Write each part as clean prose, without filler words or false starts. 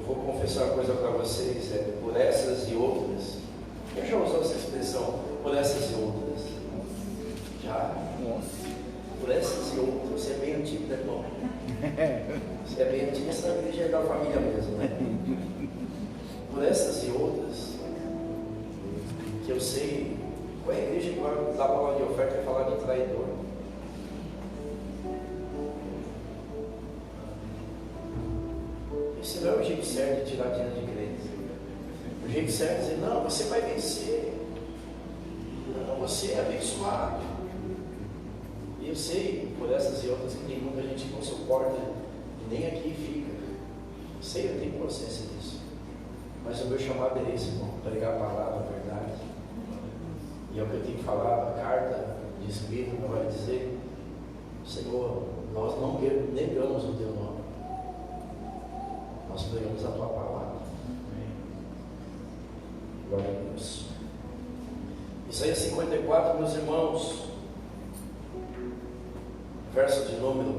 vou confessar uma coisa para vocês, por essas e outras. Quem já usou essa expressão, por essas e outras? Já? Por essas e outras. Você é bem antigo, né, irmão? Você é bem antigo, essa igreja é da família mesmo, né? Por essas e outras, que eu sei, qual é a igreja que vai dar palavra de oferta e falar de traidor? Esse não é o jeito certo de tirar dinheiro de crente. O jeito certo é dizer, não, você vai vencer. Não, você é abençoado. E eu sei, por essas e outras, que tem muita gente que não suporta e nem aqui fica. Eu sei, eu tenho consciência disso. Mas o meu chamado é esse, irmão, pregar a palavra, a verdade. E é o que eu tenho falado, a carta de escrito não vai dizer, Senhor, nós não negamos o teu nome. Nós pregamos a tua palavra. Glória a Deus. Isaías 54, meus irmãos, verso de número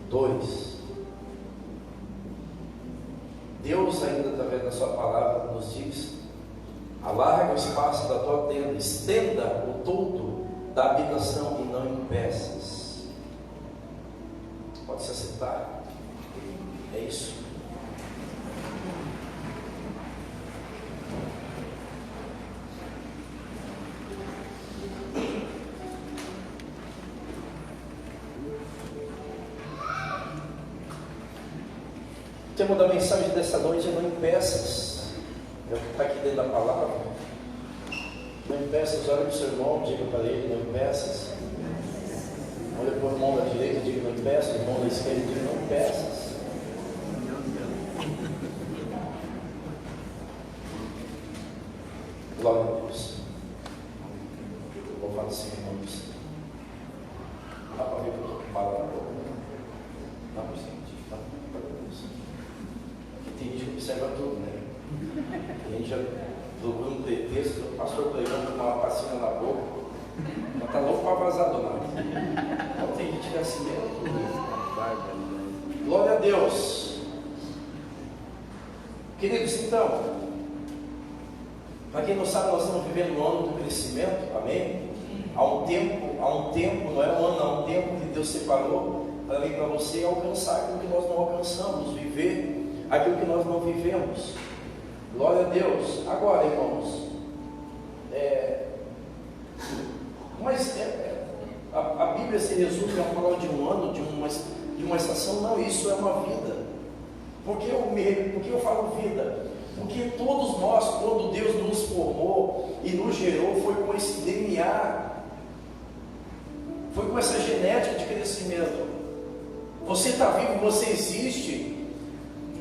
2. Deus, ainda através da sua palavra, nos diz: alarga o espaço da tua tenda, estenda o toldo da habitação e não impeças. Pode se assentar. É isso. O tema da mensagem dessa noite é não impeças. É o que está aqui dentro da palavra. Não impeças, olha para o seu irmão, diga para ele, não impeças. Olha para o irmão da direita, diga não impeças. O irmão da esquerda, diga não impeças. Glória a Deus. Louvado seja o nome do Senhor. Dá para ver que eu estou com bala na boca? Dá para sentir. Tem gente que observa tudo, né? A gente já procura um pretexto, o pastor pregando com uma passinha na boca, já está louco para vazar do nada. Então tem gente que é assim mesmo. Glória a Deus. Queridos, então, para quem não sabe, nós estamos vivendo um ano do crescimento, amém? Há um tempo, não é um ano, há um tempo que Deus separou para mim e para você alcançar aquilo que nós não alcançamos, viver aquilo que nós não vivemos. Glória a Deus. Agora, irmãos, a Bíblia se resume a falar de um ano, de uma estação. Não, isso é uma vida. Por que eu falo vida? Porque todos nós, quando Deus nos formou e nos gerou, foi com esse DNA, foi com essa genética de crescimento. Você está vivo, você existe,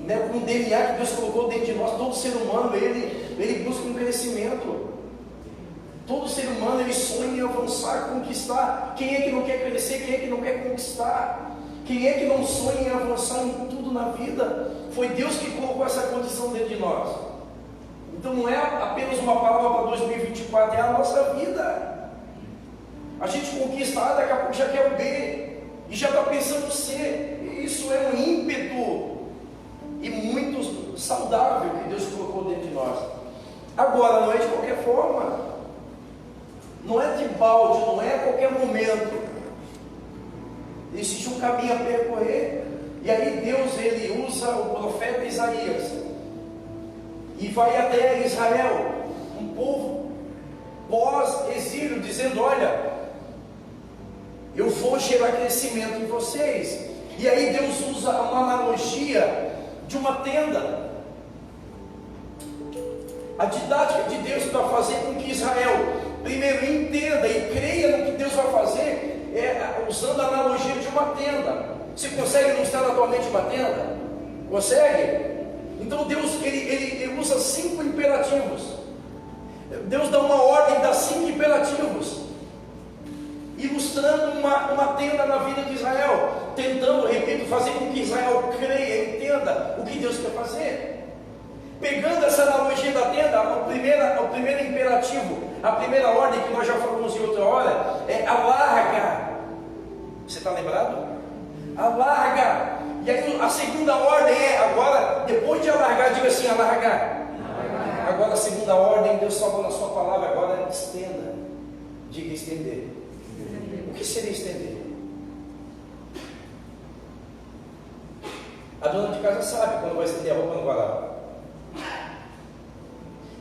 né, com o DNA que Deus colocou dentro de nós. Todo ser humano, ele busca um crescimento. Todo ser humano, ele sonha em avançar, conquistar. Quem é que não quer crescer? Quem é que não quer conquistar? Quem é que não sonha em avançar em tudo na vida? Foi Deus que colocou essa condição dentro de nós. Então não é apenas uma palavra para 2024, é a nossa vida. A gente conquista A, daqui a pouco já quer o B, e já está pensando C. Isso é um ímpeto e muito saudável que Deus colocou dentro de nós. Agora, não é de qualquer forma, não é de balde, não é a qualquer momento. Existe um caminho a percorrer. E aí Deus, ele usa o profeta Isaías e vai até Israel, um povo pós-exílio, dizendo: olha, eu vou gerar crescimento em vocês. E aí Deus usa uma analogia de uma tenda. A didática de Deus para fazer com que Israel primeiro entenda e creia no que Deus vai fazer é usando a analogia de uma tenda. Você consegue ilustrar na tua mente uma tenda? Consegue? Então Deus ele usa 5 imperativos. Deus dá uma ordem, dá 5 imperativos, ilustrando uma tenda na vida de Israel, tentando, repito, fazer com que Israel creia, entenda o que Deus quer fazer. Pegando essa analogia da tenda, o primeiro imperativo, a primeira ordem que nós já falamos em outra hora, é alarga. Você está lembrado? Alarga. E aí a segunda ordem é, agora, depois de alargar, diga assim, alargar. Agora a segunda ordem, Deus falou na sua palavra, agora é estenda. Diga estender. O que seria estender? A dona de casa sabe quando vai estender a roupa no varal.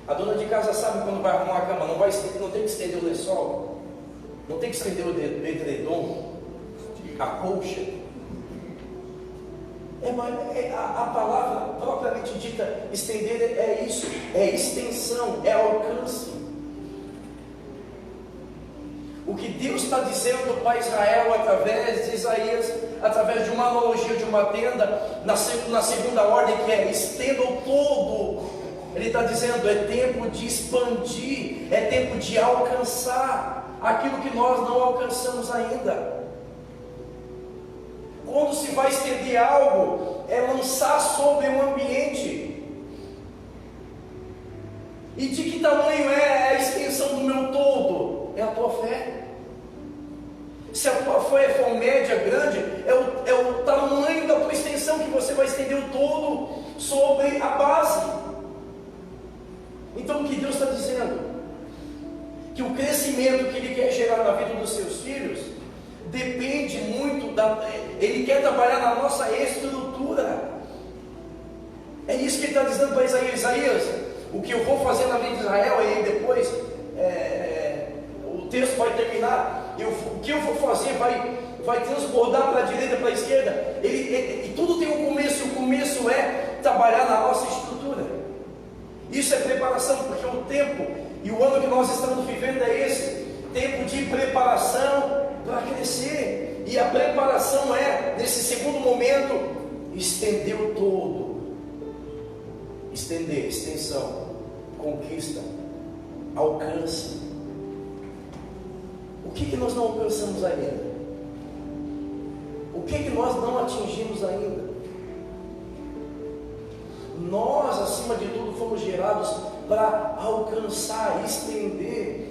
A dona de casa sabe quando vai arrumar a cama, não tem que estender o lençol, não tem que estender o edredom, a colcha. A palavra propriamente dita, estender, é isso, é extensão, é alcance. O que Deus está dizendo para Israel através de Isaías, através de uma analogia de uma tenda, na segunda ordem, que é estenda o todo. Ele está dizendo, é tempo de expandir, é tempo de alcançar aquilo que nós não alcançamos ainda. Quando se vai estender algo, é lançar sobre o ambiente. E de que tamanho é a extensão do meu todo? É a tua fé. Se a tua fé for média, grande, é o tamanho da tua extensão que você vai estender o todo sobre a base. Então o que Deus está dizendo? Que o crescimento que Ele quer gerar na vida dos seus filhos depende muito Ele quer trabalhar na nossa estrutura. É isso que Ele está dizendo para Isaías. O que eu vou fazer na vida de Israel, e depois o texto vai terminar. O que eu vou fazer vai transbordar para a direita, para a esquerda. E tudo tem um começo, e o começo é trabalhar na nossa estrutura. Isso é preparação, porque o tempo e o ano que nós estamos vivendo é esse tempo de preparação para crescer. E a preparação é, nesse segundo momento, estender o todo. Estender, extensão, conquista, alcance. O que nós não alcançamos ainda? O que nós não atingimos ainda? Nós, acima de tudo, fomos gerados para alcançar, estender,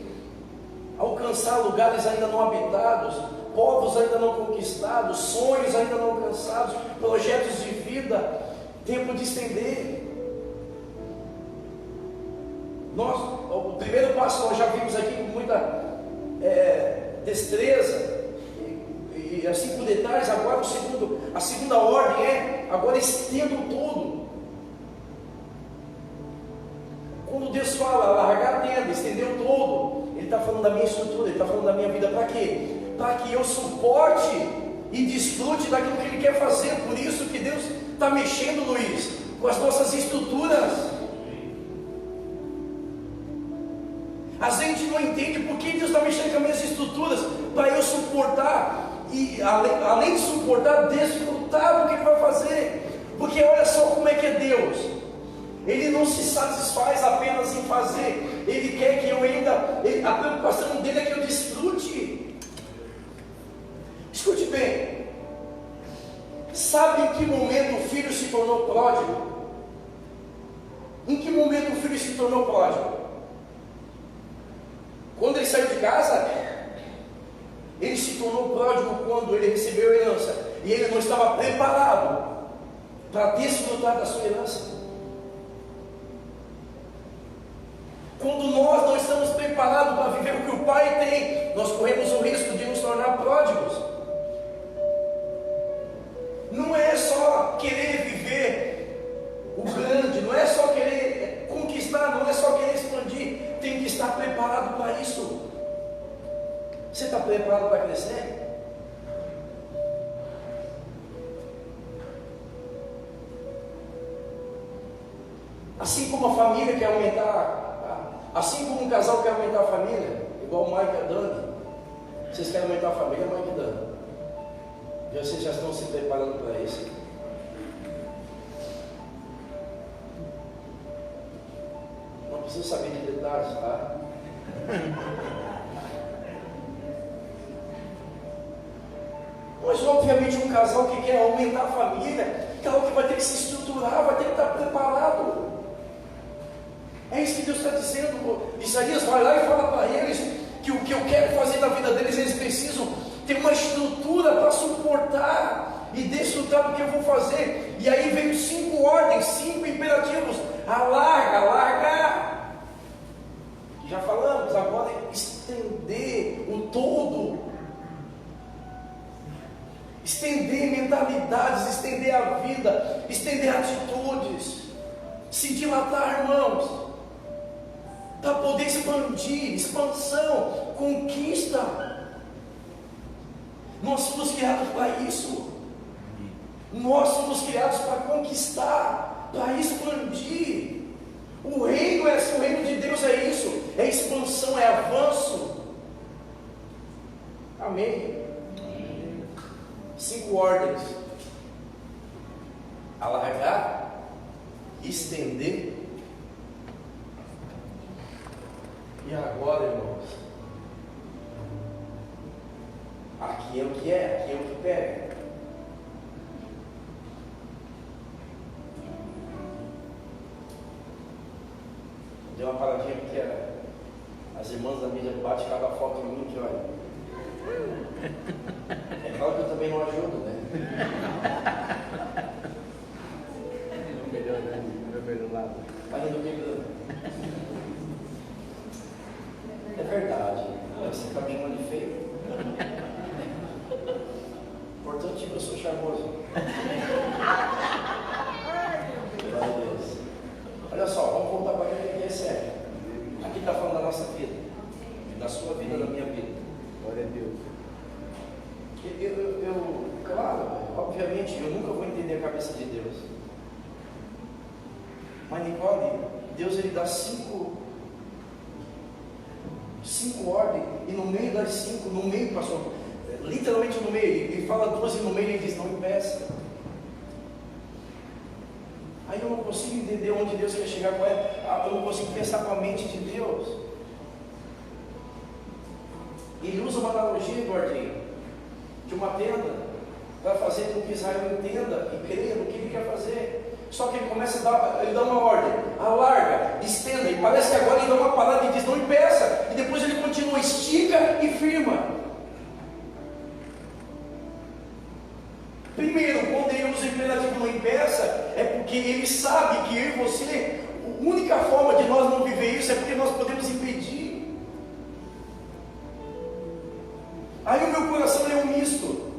alcançar lugares ainda não habitados, povos ainda não conquistados, sonhos ainda não alcançados, projetos de vida, tempo de estender. O primeiro passo nós já vimos aqui com muita destreza e assim por detalhes. Agora a segunda ordem é, agora estenda o todo. Quando Deus fala, largar a tenda, estender o todo, Ele está falando da minha estrutura, Ele está falando da minha vida. Para quê? Para que eu suporte e desfrute daquilo que Ele quer fazer. Por isso que Deus está mexendo, Luiz, com as nossas estruturas. A gente não entende por que Deus está mexendo com as minhas estruturas, para eu suportar, e além de suportar, desfrutar do que Ele vai fazer. Porque olha só como é que é Deus. Ele não se satisfaz apenas em fazer, Ele quer que eu a preocupação dele é que eu desfrute. Escute bem, sabe em que momento o filho se tornou pródigo? Em que momento o filho se tornou pródigo? Quando ele saiu de casa, ele se tornou pródigo quando ele recebeu a herança, e ele não estava preparado para desfrutar da sua herança. Quando nós não estamos preparados para viver o que o Pai tem, nós corremos o risco de nos tornar pródigos. Não é só querer viver o grande, não é só querer conquistar, não é só querer expandir, tem que estar preparado para isso. Você está preparado para crescer? Assim como a família quer aumentar, assim como um casal quer aumentar a família, igual o Mike e a Dani, vocês querem aumentar a família, Mike e Dani? E vocês já estão se preparando para isso. Não precisa saber de detalhes, tá? Mas obviamente um casal que quer aumentar a família, claro que vai ter que se estruturar, vai ter que estar preparado. É isso que Deus está dizendo. Isaías vai lá e fala para eles que o que eu quero fazer na vida deles, eles precisam ter uma estrutura para suportar e desfrutar do que eu vou fazer. E aí veio 5 ordens, 5 imperativos: alarga, alarga. Já falamos, agora é estender o todo, estender mentalidades, estender a vida, estender atitudes, se dilatar, irmãos, para poder expandir, expansão, conquista. Nós fomos criados para isso. Nós somos criados para conquistar, para expandir. O reino de Deus é isso, é expansão, é avanço. Amém. 5 ordens: alargar, estender. E agora, irmãos, aqui é o que é, aqui é o que pega. Deu uma paradinha porque as irmãs da mídia batem cada foto em mim que olha. É claro que eu também não ajudo, né? Meu melhor lado. Tá indo pegando. É verdade. Você está me chamando de feio. Importante que eu sou charmoso. Glória a Deus. Olha só, vamos voltar para aquilo que é sério. Aqui está falando da nossa vida, da sua vida, da minha vida. Glória a Deus. Claro, obviamente, eu nunca vou entender a cabeça de Deus. Mas Nicole, Deus ele dá 5 ordens, e no meio das 5, no meio, pastor, literalmente no meio, ele fala 2 e no meio ele diz: não impeça. Aí eu não consigo entender onde Deus quer chegar com ela, eu não consigo pensar com a mente de Deus. Ele usa uma analogia, Eduardinho, de uma tenda, para fazer com que Israel entenda e creia no que ele quer fazer. Só que ele começa a dar, ele dá uma ordem: alarga, estenda, e parece que agora ele dá uma parada e diz: não impeça, e depois ele continua: estica e firma. Primeiro, quando ele usa o imperativo não impeça, é porque ele sabe que eu e você, a única forma de nós não viver isso é porque nós podemos impedir. Aí o meu coração é um misto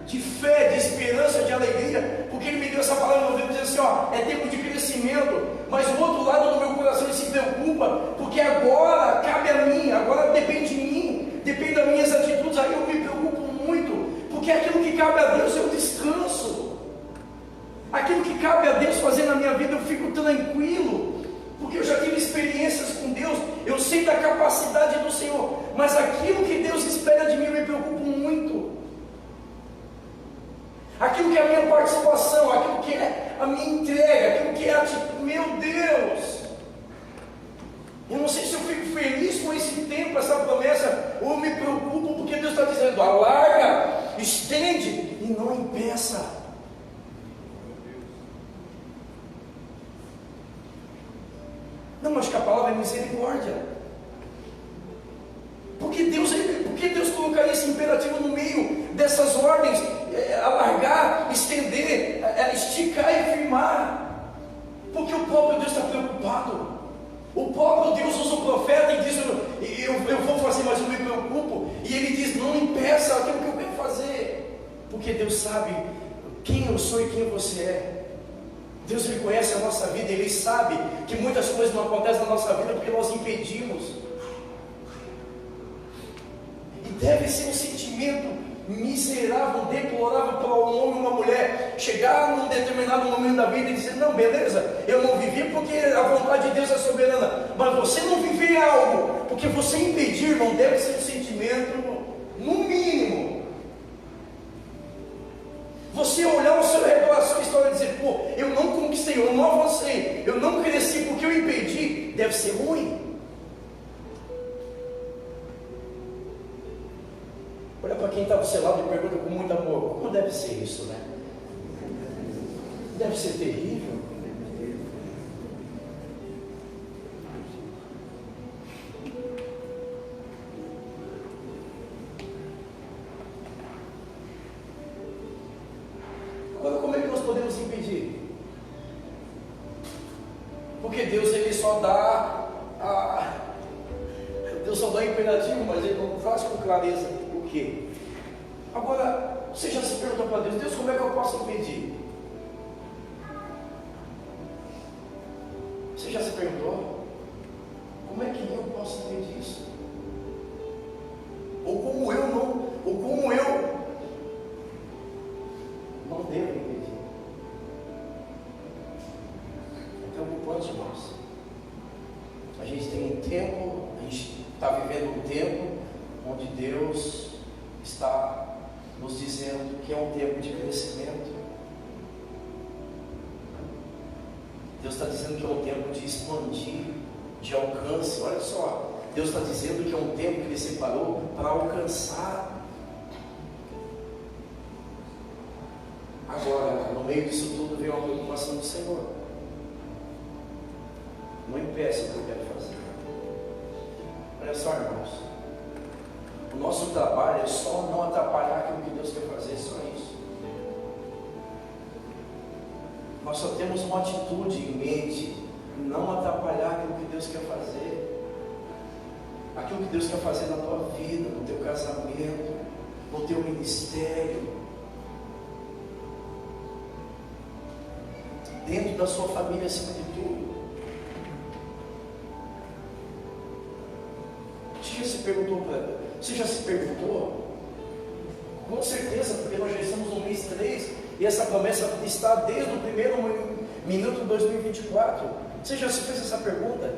de fé, de esperança, de alegria, porque ele me deu essa palavra no ouvido, dizendo assim: ó, é tempo de crescimento. Mas o outro lado do meu coração ele se preocupa, porque agora cabe a mim, agora depende de mim, depende das minhas atitudes. Aí eu me preocupo muito, porque aquilo que cabe a Deus eu descanso, aquilo que cabe a Deus fazer na minha vida eu fico tranquilo, porque eu já tive experiências com Deus, eu sei da capacidade do Senhor, mas aquilo que Deus espera de mim eu me preocupo muito. Aquilo que é a minha participação, aquilo que é a minha entrega, aquilo que é a atitude, meu Deus, eu não sei se eu fico feliz com esse tempo, essa promessa, ou me preocupo porque Deus está dizendo: alarga, estende e não impeça. Não, mas que a palavra é misericórdia. Porque Deus colocaria esse imperativo no meio dessas ordens: alargar, estender, esticar e firmar. Porque o próprio Deus está preocupado. O próprio Deus usa o profeta e diz: eu vou fazer, mas eu me preocupo. E ele diz: não impeça aquilo que eu quero fazer. Porque Deus sabe quem eu sou e quem você é. Deus ele conhece a nossa vida, Ele sabe que muitas coisas não acontecem na nossa vida porque nós impedimos. E deve ser um sentimento miserável, deplorável para um homem e uma mulher chegar num determinado momento da vida e dizer: não, beleza, eu não vivi porque a vontade de Deus é soberana, mas você não viver algo porque você impedir, não deve ser um sentimento, no mínimo. Você olhar ao seu redor, a sua história e dizer: pô, eu não conquistei, eu não avancei, eu não cresci porque eu impedi, deve ser ruim. Olha para quem está do seu lado e pergunta com muito amor: como deve ser isso, né? Deve ser terrível. podemos impedir? Porque Deus ele só dá Deus só dá imperativo, mas ele não faz com clareza o quê? Agora, você já se perguntou para Deus: Deus, como é que eu posso impedir? Você já se perguntou? Como é que eu posso impedir isso? Ou como eu não devo impedir? É preocupante, irmãos. A gente tem um tempo, a gente está vivendo um tempo onde Deus está nos dizendo que é um tempo de crescimento. Deus está dizendo que é um tempo de expandir, de alcance. Olha só, Deus está dizendo que é um tempo que Ele separou para alcançar. Agora, no meio disso tudo, vem uma preocupação do Senhor. Não impeça o que eu quero fazer. Olha só, irmãos, o nosso trabalho é só não atrapalhar aquilo que Deus quer fazer, só isso. Nós só temos uma atitude em mente: não atrapalhar aquilo que Deus quer fazer. Aquilo que Deus quer fazer na tua vida, no teu casamento, no teu ministério, dentro da sua família, acima de tudo. Você já se perguntou? Com certeza, porque nós já estamos no mês 3 e essa promessa está desde o primeiro minuto de 2024. Você já se fez essa pergunta?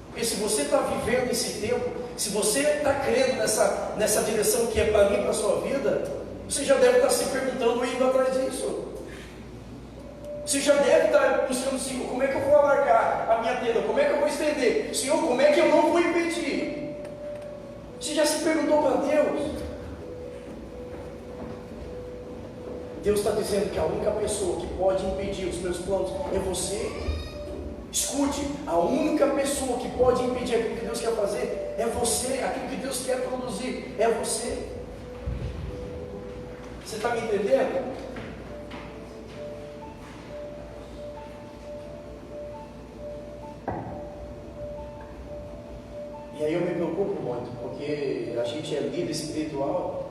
Porque se você está vivendo esse tempo, se você está crendo nessa direção que é para mim, para a sua vida, você já deve estar se perguntando e indo atrás disso. Você já deve estar buscando: Senhor, como é que eu vou alargar a minha tenda? Como é que eu vou estender? Senhor, como é que eu não vou impedir? Você já se perguntou para Deus? Deus está dizendo que a única pessoa que pode impedir os meus planos é você. Escute, a única pessoa que pode impedir aquilo que Deus quer fazer é você. Aquilo que Deus quer produzir é você. Você está me entendendo? E aí eu me preocupo muito, porque a gente é líder espiritual.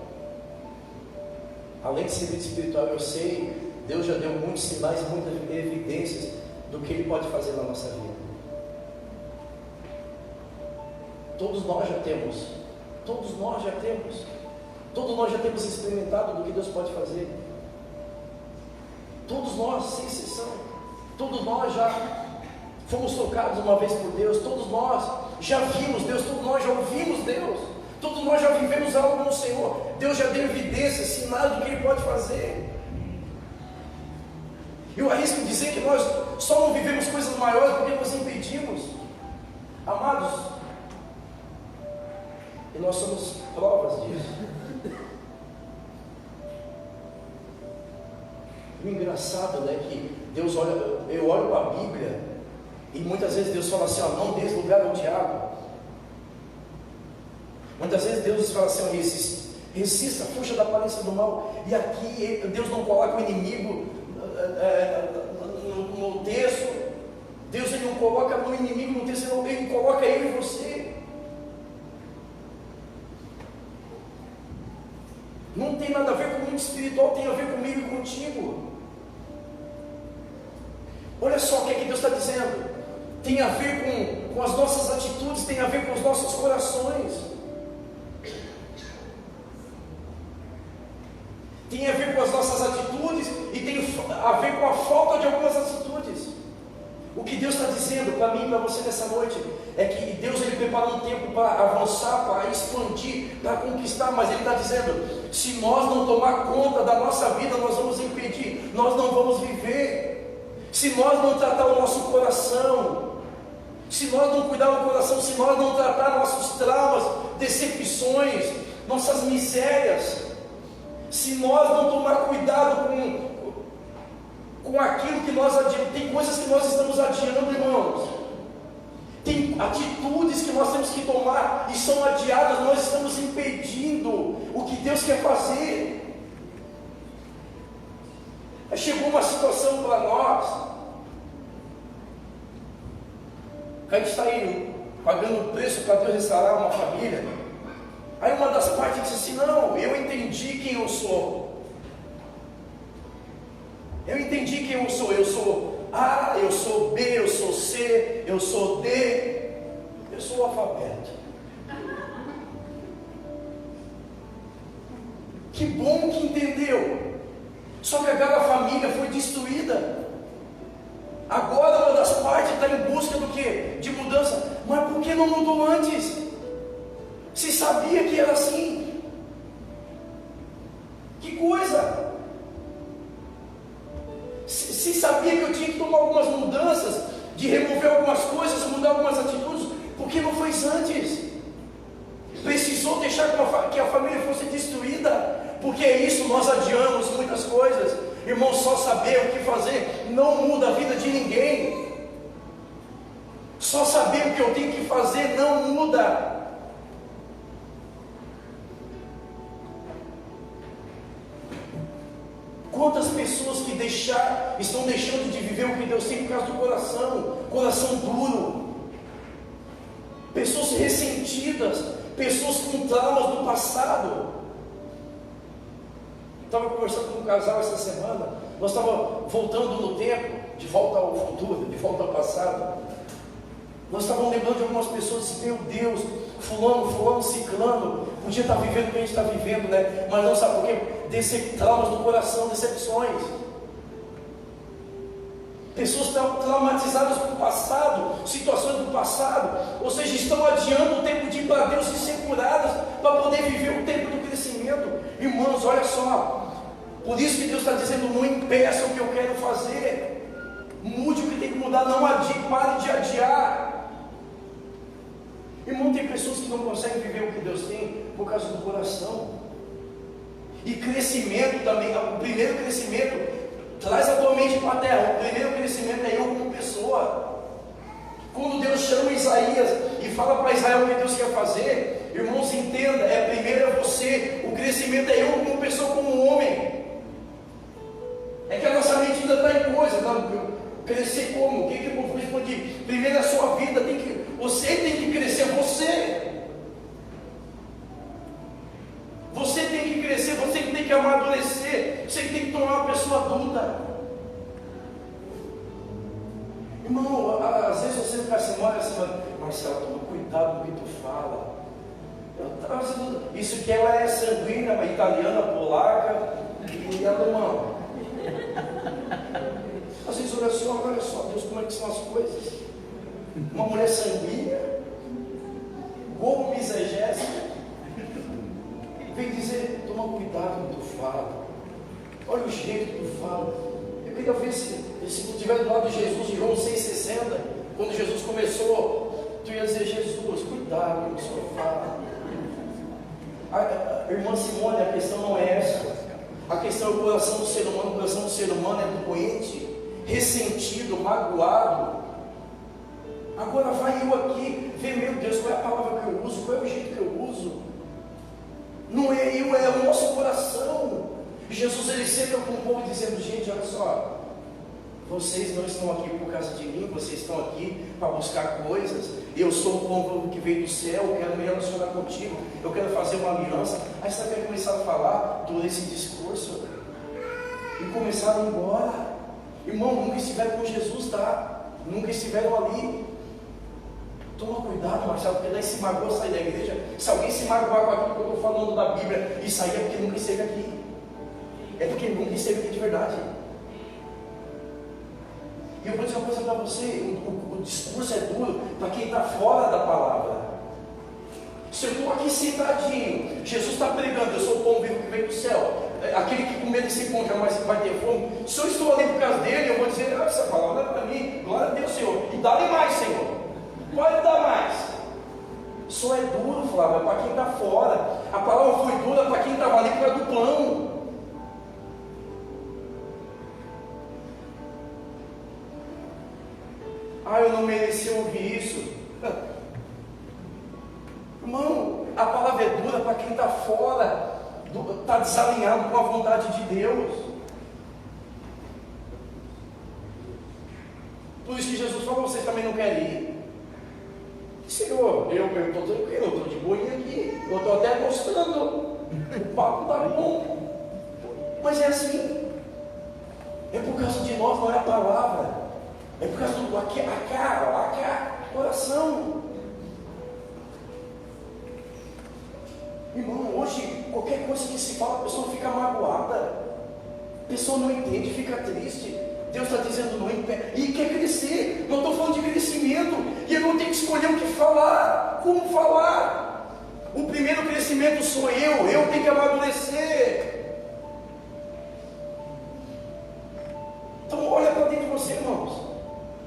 Além de ser líder espiritual, eu sei, Deus já deu muitos sinais, muitas evidências do que Ele pode fazer na nossa vida. Todos nós já temos experimentado do que Deus pode fazer. Todos nós, sem exceção. Todos nós já fomos tocados uma vez por Deus. Todos nós já vimos Deus. Todos nós já ouvimos Deus. Todos nós já vivemos algo no Senhor. Deus já deu evidências, sinais do que Ele pode fazer. Eu arrisco dizer que nós só não vivemos coisas maiores porque nós impedimos. Amados, e nós somos provas disso. O engraçado, né, que Deus olha, eu olho para a Bíblia e muitas vezes Deus fala assim: ó, não dês lugar ao diabo. Muitas vezes Deus fala assim: ó, resista, fuja da aparência do mal. E aqui Deus não coloca o inimigo no texto. Deus ele não coloca no inimigo no texto, Ele coloca ele em você. Não tem nada a ver com o mundo espiritual, tem a ver comigo e contigo. Olha só o que é que Deus está dizendo. Tem a ver com as nossas atitudes, tem a ver com os nossos corações. Tem a ver com as nossas atitudes e tem a ver com a falta de algumas atitudes. O que Deus está dizendo para mim e para você nessa noite é que Deus ele preparou um tempo para avançar, para expandir, para conquistar, mas Ele está dizendo: se nós não tomar conta da nossa vida, nós vamos impedir, nós não vamos viver. Se nós não tratar o nosso coração, se nós não cuidar do coração, se nós não tratar nossos traumas, decepções, nossas misérias, se nós não tomar cuidado com aquilo que nós adiamos, tem coisas que nós estamos adiando, irmãos, tem atitudes que nós temos que tomar e são adiadas, nós estamos impedindo o que Deus quer fazer. Chegou uma situação para nós, que a gente está aí pagando o preço para Deus restaurar uma família. Aí uma das partes disse assim: não, eu entendi quem eu sou. Eu entendi quem eu sou. Eu sou A, eu sou B, eu sou C, eu sou D. Eu sou o alfabeto. Que bom que entendeu. Só que aquela família foi destruída. Agora uma das partes está em busca do quê? De mudança. Mas por que não mudou antes? Se sabia que era assim. Que coisa! Se sabia que eu tinha que tomar algumas mudanças, de remover algumas coisas, mudar algumas atitudes, por que não fez antes? Precisou deixar que a família fosse destruída. Porque é isso, nós adiamos muitas coisas. Irmão, só saber o que fazer não muda a vida de ninguém. Só saber o que eu tenho que fazer não muda. Quantas pessoas que estão deixando de viver o que Deus tem por causa do coração duro, pessoas ressentidas, pessoas com traumas do passado. Estava conversando com um casal essa semana, nós estávamos voltando no tempo, de volta ao futuro, de volta ao passado. Nós estávamos lembrando de algumas pessoas, meu Deus, fulano, ciclano, podia estar vivendo o que a gente está vivendo, né? Mas não sabe por quê? Traumas do coração, decepções. Pessoas estão traumatizadas com o passado, situações do passado, ou seja, estão adiando o tempo de ir para Deus e ser curadas, para poder viver o tempo do crescimento. Irmãos, olha só, por isso que Deus está dizendo: não impeça o que eu quero fazer, mude o que tem que mudar, não adie, pare de adiar. Irmão, tem pessoas que não conseguem viver o que Deus tem por causa do coração. E crescimento também, o primeiro crescimento traz a tua mente para a terra. O primeiro crescimento é eu como pessoa. Quando Deus chama Isaías e fala para Israel o que Deus quer fazer, irmãos, entenda, primeiro é você, o crescimento é eu como pessoa, como homem. É que a nossa mente ainda está em coisa, crescer como? O que eu vou responder? Primeiro é a sua vida, você tem que crescer, você tem que crescer, você que tem que amadurecer, você que tem que tornar uma pessoa adulta. Irmão, às vezes você fica assim, olha assim, Marcelo, toma cuidado com o que tu fala. Isso que ela é sanguínea, italiana, polaca e alemã. Às vezes olha só, Deus, como é que são as coisas? Uma mulher sanguínea, como misegésica, vem dizer: toma cuidado com o que tu fala, olha o jeito que tu fala. Eu queria ver se tu estiver do lado de Jesus, em João 6,60, quando Jesus começou, tu ia dizer: Jesus, cuidado com o que o Senhor fala. A irmã Simone, a questão não é essa. A questão é o coração do ser humano. O coração do ser humano é doente, ressentido, magoado. Agora vai eu aqui ver, meu Deus, qual é a palavra que eu uso, qual é o jeito que eu uso. Não é eu, é o nosso coração. Jesus, ele senta com o povo dizendo: gente, olha só, vocês não estão aqui por causa de mim, vocês estão aqui para buscar coisas. Eu sou o povo que veio do céu, eu quero me relacionar contigo, eu quero fazer uma aliança. Aí você vai começar a falar todo esse discurso e começaram a ir embora. Irmão, nunca estiveram com Jesus, tá? Nunca estiveram ali. Toma cuidado, Marcelo, porque daí se magoa sair da igreja. Se alguém se magoar com aquilo que eu estou falando da Bíblia e sair, é porque nunca esteve aqui. É porque nunca esteve aqui de verdade. E eu vou dizer uma coisa para você: o discurso é duro para quem está fora da palavra. Se eu estou aqui sentadinho, Jesus está pregando, eu sou o pão vivo que vem do céu, aquele que com medo se encontra, mas vai ter fome. Se eu estou ali por causa dele, eu vou dizer: essa palavra é para mim, glória a Deus, Senhor, e dá-lhe mais, Senhor, pode dar mais. Só é duro, Flávio, é para quem está fora. A palavra foi dura para quem estava ali por causa do plano. Eu não mereci ouvir isso. Irmão, a palavra é dura para quem está fora, está desalinhado com a vontade de Deus. Por isso que Jesus falou: vocês também não querem ir? Senhor, eu estou tranquilo, eu estou de boinha aqui, eu estou até gostando, o papo está bom. Mas é assim, é por causa de nós, não é a palavra, é por causa do a cara, coração. Irmão, hoje, qualquer coisa que se fala, a pessoa fica magoada, a pessoa não entende, fica triste. Deus está dizendo não impede, e quer crescer. Não estou falando de crescimento, e eu não tenho que escolher o que falar, como falar. O primeiro crescimento sou eu tenho que amadurecer. Então olha para dentro de você, irmãos.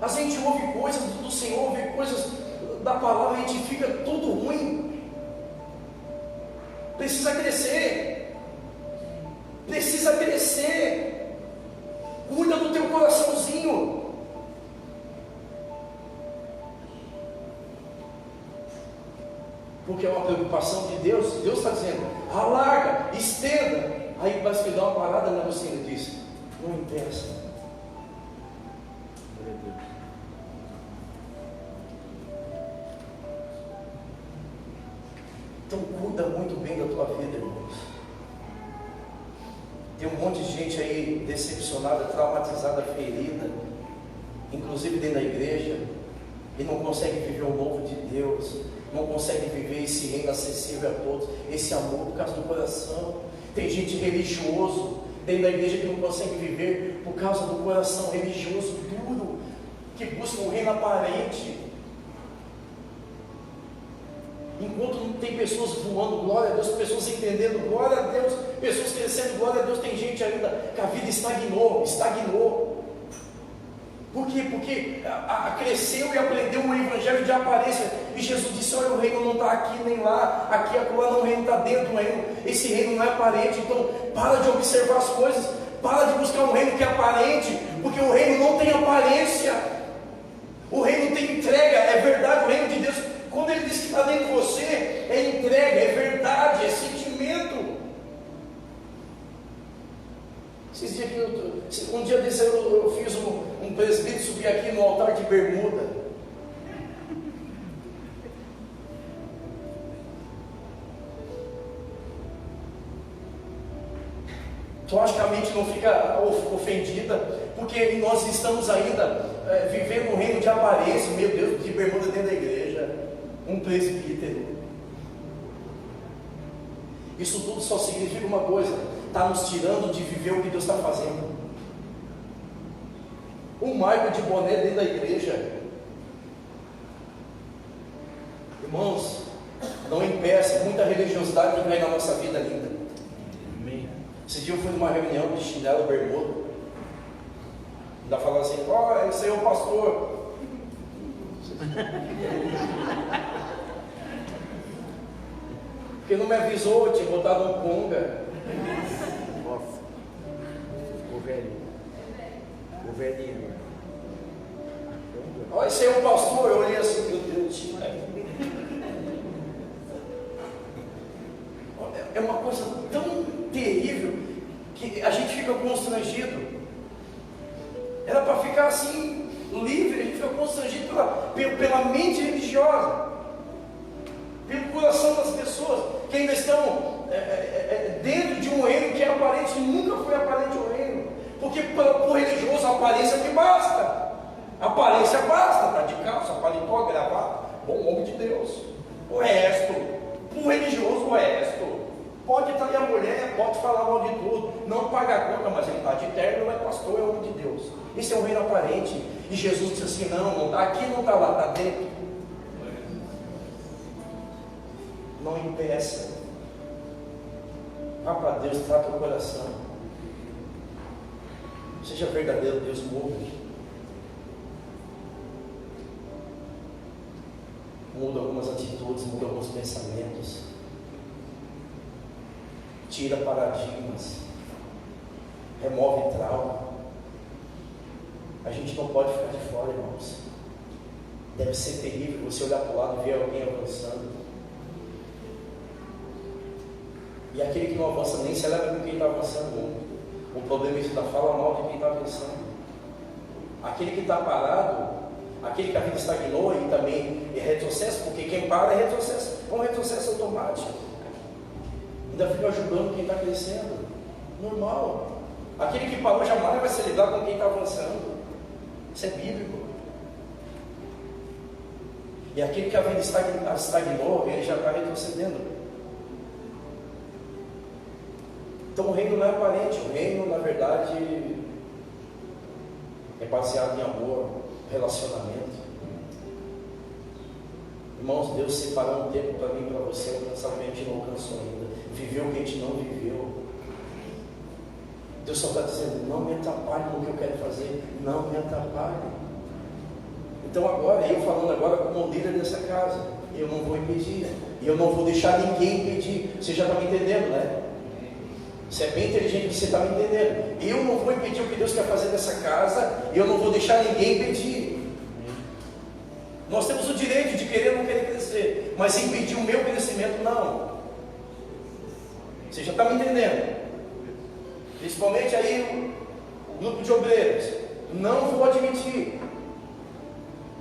A gente ouve coisas do Senhor, ouve coisas da palavra, a gente fica tudo ruim. Precisa crescer. Precisa crescer. Cuida do teu coraçãozinho. Porque é uma preocupação de Deus. Deus está dizendo: alarga, estenda. Aí parece que dá uma parada, né? Você diz: não impeça. Então cuida muito bem da tua vida, irmãos. Tem um monte de gente aí decepcionada, traumatizada, ferida, inclusive dentro da igreja, e não consegue viver o novo de Deus, não consegue viver esse reino acessível a todos, esse amor por causa do coração. Tem gente religioso dentro da igreja que não consegue viver por causa do coração religioso duro, que busca um reino aparente. Enquanto não tem pessoas voando, glória a Deus, pessoas entendendo, glória a Deus, pessoas crescendo, glória a Deus, tem gente ainda que a vida estagnou. Por quê? Porque cresceu e aprendeu um evangelho de aparência, e Jesus disse: olha, o reino não está aqui nem lá, aqui acolá, não, o reino está dentro do reino, esse reino não é aparente. Então para de observar as coisas, para de buscar um reino que é aparente, porque o reino não tem aparência, o reino tem entrega, é verdade. O reino de Deus, quando Ele diz que está dentro de você, é entrega, é verdade, é sentimento. Esses dias que um dia desse eu fiz um presbítero subir aqui no altar de bermuda. Logicamente não fica ofendida, porque nós estamos ainda vivendo um reino de aparência. Meu Deus, de bermuda dentro da igreja, um presbítero. Isso tudo só significa uma coisa: está nos tirando de viver o que Deus está fazendo. Um Michael de boné dentro da igreja. Irmãos, não impeça, muita religiosidade que vem na nossa vida linda. Amém. Esse dia eu fui numa reunião de chinelo bermuda, ainda falando assim: ó, esse aí é o pastor. Porque não me avisou, tinha botado um conga. Nossa. O velhinho. O velhinho. Ó, esse aí é o pastor. Eu olhei assim: meu Deus. É uma coisa tão terrível que a gente fica constrangido. Era para ficar assim, livre. A gente fica constrangido pela mente religiosa, pelo coração das pessoas que ainda estão dentro de um reino que é aparente, e nunca foi aparente o reino. Porque para o religioso a aparência que basta. A aparência basta, está de calça, paletó, gravata, bom homem de Deus. O resto, para o religioso, o resto. Pode trair a mulher, pode falar mal de tudo, não paga a conta, mas ele está de terno, não é pastor, é homem de Deus. Esse é um reino aparente. E Jesus disse assim: não está aqui, não está lá, está dentro. Não impeça. Vá para Deus, trata o coração. Seja verdadeiro, Deus muda. Muda algumas atitudes, muda alguns pensamentos. Tira paradigmas. Remove trauma. A gente não pode ficar de fora, irmãos. Deve ser terrível você olhar para o lado e ver alguém avançando. E aquele que não avança nem se leva com quem está avançando. O problema é que está fala mal de quem está avançando. Aquele que está parado, aquele que a vida estagnou e também é retrocesso, porque quem para é retrocesso, é um retrocesso automático. Ainda fica ajudando quem está crescendo. Normal. Aquele que parou jamais vai se lidar com quem está avançando. Isso é bíblico. E aquele que a vida estagnou, ele já está retrocedendo. Então o reino não é aparente, o reino na verdade é baseado em amor, relacionamento. Irmãos, Deus separou um tempo para mim e para você, alcançar o que a gente não alcançou ainda, viveu o que a gente não viveu. Deus só está dizendo, não me atrapalhe no que eu quero fazer, não me atrapalhe. Então agora, eu falando agora como líder dessa casa, eu não vou impedir, e eu não vou deixar ninguém impedir. Você já está me entendendo, né? Você é bem inteligente, você está me entendendo. Eu não vou impedir o que Deus quer fazer nessa casa, e eu não vou deixar ninguém impedir. Nós temos o direito de querer ou não querer crescer, mas impedir o meu crescimento, não. Você já está me entendendo? Principalmente aí o grupo de obreiros. Não vou admitir.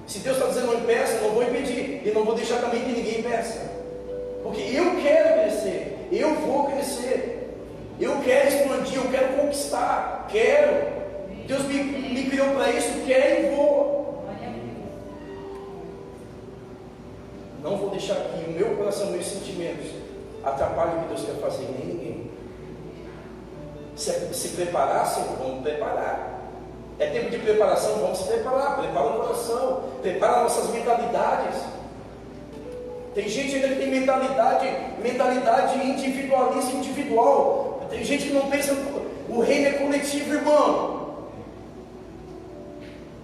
Se Deus está dizendo não impeça, eu não vou impedir. E não vou deixar também que ninguém impeça. Porque eu quero crescer. Eu vou crescer. Eu quero expandir, eu quero conquistar. Quero. Deus me criou para isso, quero e vou. Não vou deixar que o meu coração, meus sentimentos atrapalhem o que Deus quer fazer, nem ninguém. Se preparar, sim, vamos preparar. É tempo de preparação, vamos se preparar. Prepara o coração, prepara nossas mentalidades. Tem gente ainda que tem mentalidade individualista, individual. Tem gente que não pensa, o reino é coletivo, irmão.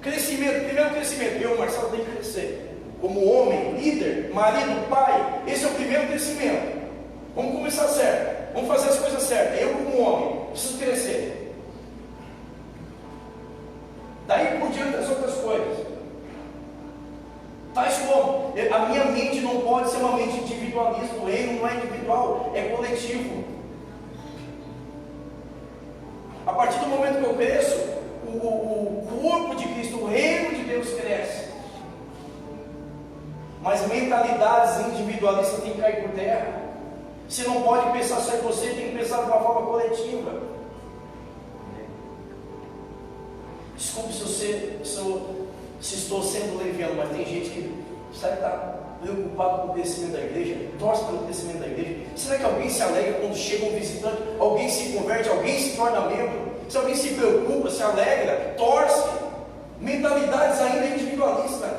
Crescimento, primeiro crescimento. Eu, Marcelo, tenho que crescer. Como homem, líder, marido, pai. Esse é o primeiro crescimento. Vamos começar certo. Vamos fazer as coisas certas. Eu, como homem, preciso crescer. Daí por diante das outras coisas. Tais como, a minha mente não pode ser uma mente individualista. O reino não é individual, é coletivo. A partir do momento que eu cresço, o corpo de Cristo, o reino de Deus cresce. Mas mentalidades individualistas têm que cair por terra. Você não pode pensar só em você, tem que pensar de uma forma coletiva. Desculpe se estou sendo leviano, mas tem gente que está preocupado com o crescimento da igreja, torce pelo crescimento da igreja. Será que alguém se alegra quando chega um visitante? Alguém se converte, alguém se torna membro? Se alguém se preocupa, se alegra, torce. Mentalidades ainda individualistas.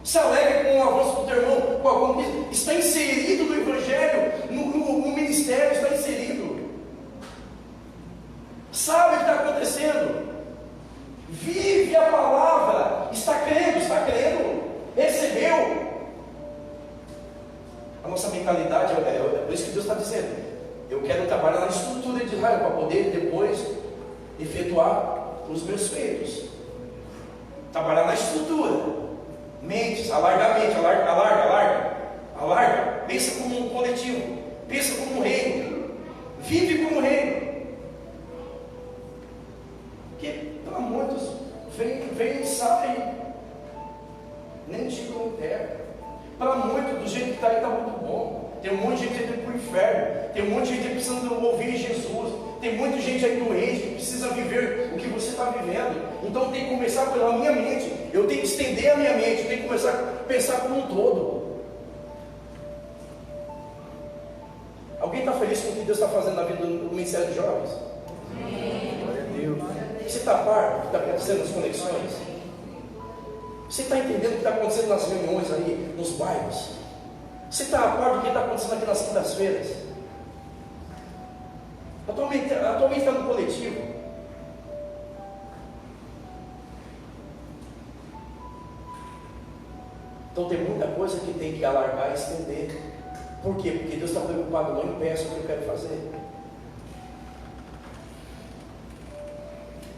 Se alegra com o avanço do teu irmão, com a conquista. Está inserido no Evangelho, no ministério, está inserido. Sabe o que está acontecendo? Vive a palavra, está crendo, recebeu. A nossa mentalidade, é por isso que Deus está dizendo, eu quero trabalhar na estrutura de Israel, para poder depois efetuar os meus feitos. Trabalhar na estrutura, mentes, alarga a mente, alarga, pensa como um coletivo, pensa como um reino, vive como um reino. Porque para muitos vem e sai, nem digo não pega. Para muitos, do jeito que está aí, está muito bom. Tem um monte de gente indo para o inferno, tem um monte de gente precisando ouvir Jesus, tem muita gente aí doente que precisa viver o que você está vivendo. Então tem que começar pela minha mente, eu tenho que estender a minha mente, eu tenho que começar a pensar como um todo. Alguém está feliz com o que Deus está fazendo na vida do Ministério de Jovens? Glória a Deus. Você está a par do que está acontecendo nas conexões? Você está entendendo o que está acontecendo nas reuniões aí, nos bairros? Você está a par do que está acontecendo aqui nas quintas-feiras? Atualmente está no coletivo. Então tem muita coisa que tem que alargar e estender. Por quê? Porque Deus está preocupado, não impeça o que eu quero fazer.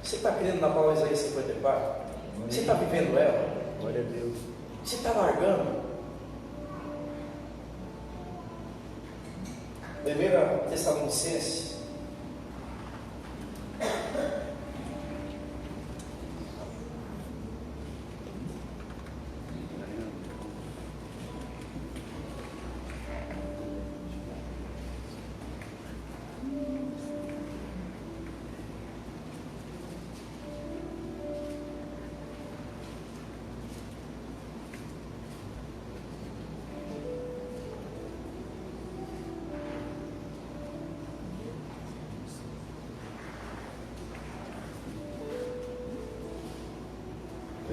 Você está crendo na palavra Isaías 54? Você está vivendo ela? Glória a Deus. Você está largando? 1 Tessalonicenses 5,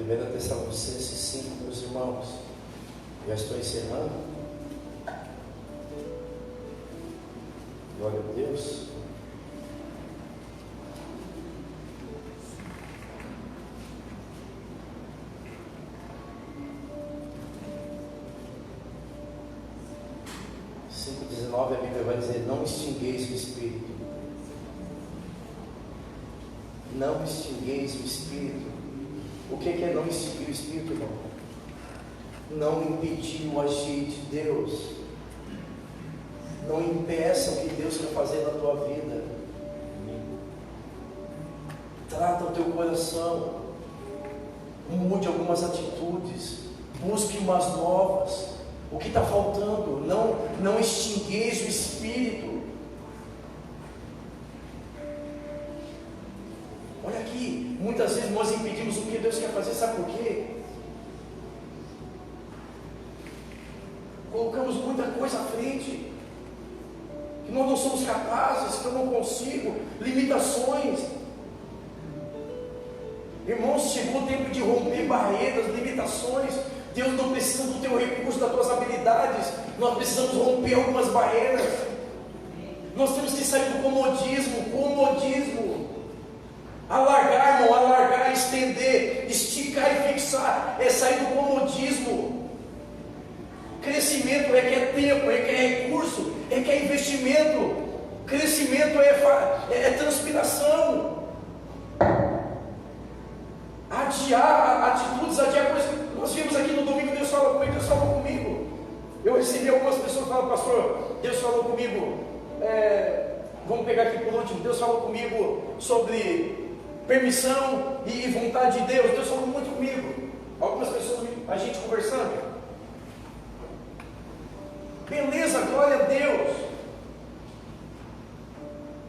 1 Tessalonicenses 5, meus irmãos. Já estou encerrando. Glória a Deus. A Bíblia vai dizer: não extingueis o Espírito. Não extingueis o Espírito. O que é não extinguir o Espírito, irmão? Não impedir o agir de Deus. Não impeça o que Deus quer fazer na tua vida. Trata o teu coração. Mude algumas atitudes. Busque umas novas. O que está faltando? Não extingueis o Espírito. Olha aqui, muitas vezes nós impedimos o que Deus quer fazer, sabe por quê? Colocamos muita coisa à frente, que nós não somos capazes, que eu não consigo, limitações. Irmãos, chegou o tempo de romper barreiras, limitações. Deus não precisa do teu recurso, das tuas habilidades. Nós precisamos romper algumas barreiras. Nós temos que sair do comodismo. Alargar, irmão, alargar, estender, esticar e fixar. É sair do comodismo. Crescimento requer tempo, requer recurso, requer investimento. Crescimento é transpiração. Adiar atitudes, adiar coisas. Nós vimos aqui no domingo, Deus falou comigo. Eu recebi algumas pessoas que falaram: pastor, Deus falou comigo. Vamos pegar aqui por último. Deus falou comigo sobre permissão e vontade de Deus. Deus falou muito comigo. Algumas pessoas, a gente conversando. Beleza, glória a Deus.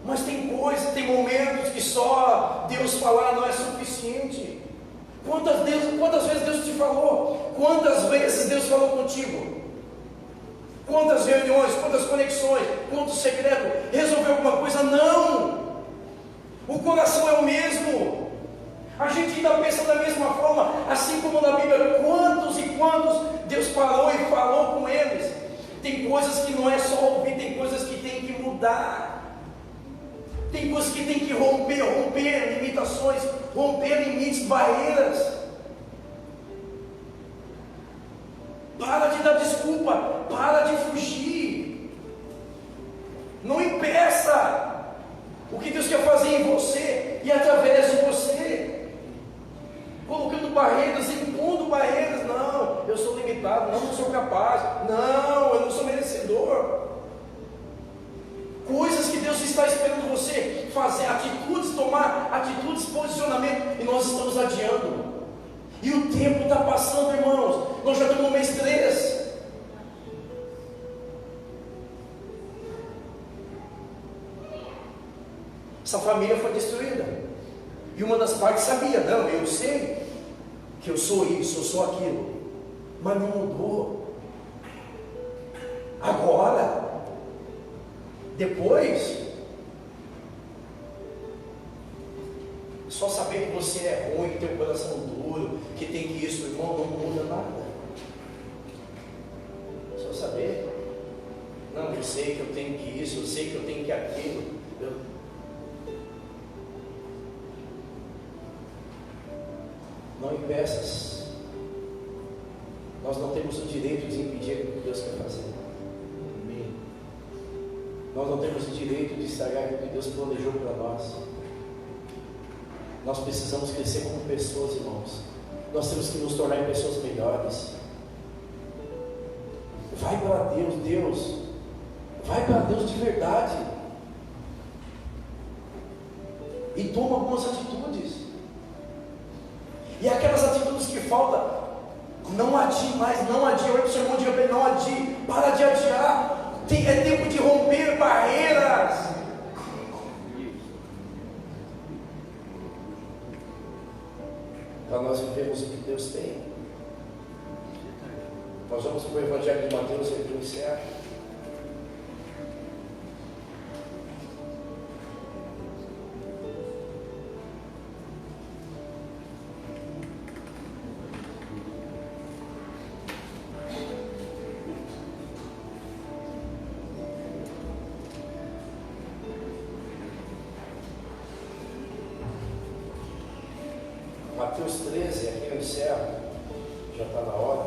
Mas tem coisas, tem momentos que só Deus falar não é suficiente. Quantas vezes Deus te falou? Quantas vezes Deus falou contigo? Quantas reuniões, quantas conexões, quantos secretos? Resolveu alguma coisa? Não! O coração é o mesmo. A gente ainda pensa da mesma forma, assim como na Bíblia. Quantos e quantos Deus parou e falou com eles? Tem coisas que não é só ouvir, tem coisas que tem que mudar. Tem coisas que tem que romper limitações, romper limites, barreiras. Para de dar desculpa, para de fugir. Não impeça o que Deus quer fazer em você e através de você. Colocando barreiras, impondo barreiras. Não, eu sou limitado, não sou capaz. Não, eu não sou merecedor. Coisas que Deus está esperando você fazer, atitudes, tomar atitudes, posicionamento, e nós estamos adiando. E o tempo está passando, irmãos. Nós já estamos no mês 3. Essa família foi destruída. E uma das partes sabia: não, eu sei que eu sou isso, eu sou aquilo. Mas não mudou. Agora, depois, só saber que você é ruim, que tem o coração duro, que tem que isso, irmão, não muda nada. Só saber. Não, eu sei que eu tenho que isso, eu sei que eu tenho que aquilo. Não impeças. Nós não temos o direito de impedir o que Deus quer fazer. Amém. Nós não temos o direito de estragar o que Deus planejou para nós. Nós precisamos crescer como pessoas, irmãos. Nós temos que nos tornar pessoas melhores. Vai para Deus. Vai para Deus de verdade. E toma algumas atitudes. E aquelas atitudes que faltam, não adie mais, não adie. Olha para o seu irmão e diga para ele: não adie, para de adiar. É tempo de romper barreiras. Para nós vivemos o que Deus tem. Nós vamos para o Evangelho de Mateus e eu encerro. Mateus 13, aqui eu encerro, já está na hora.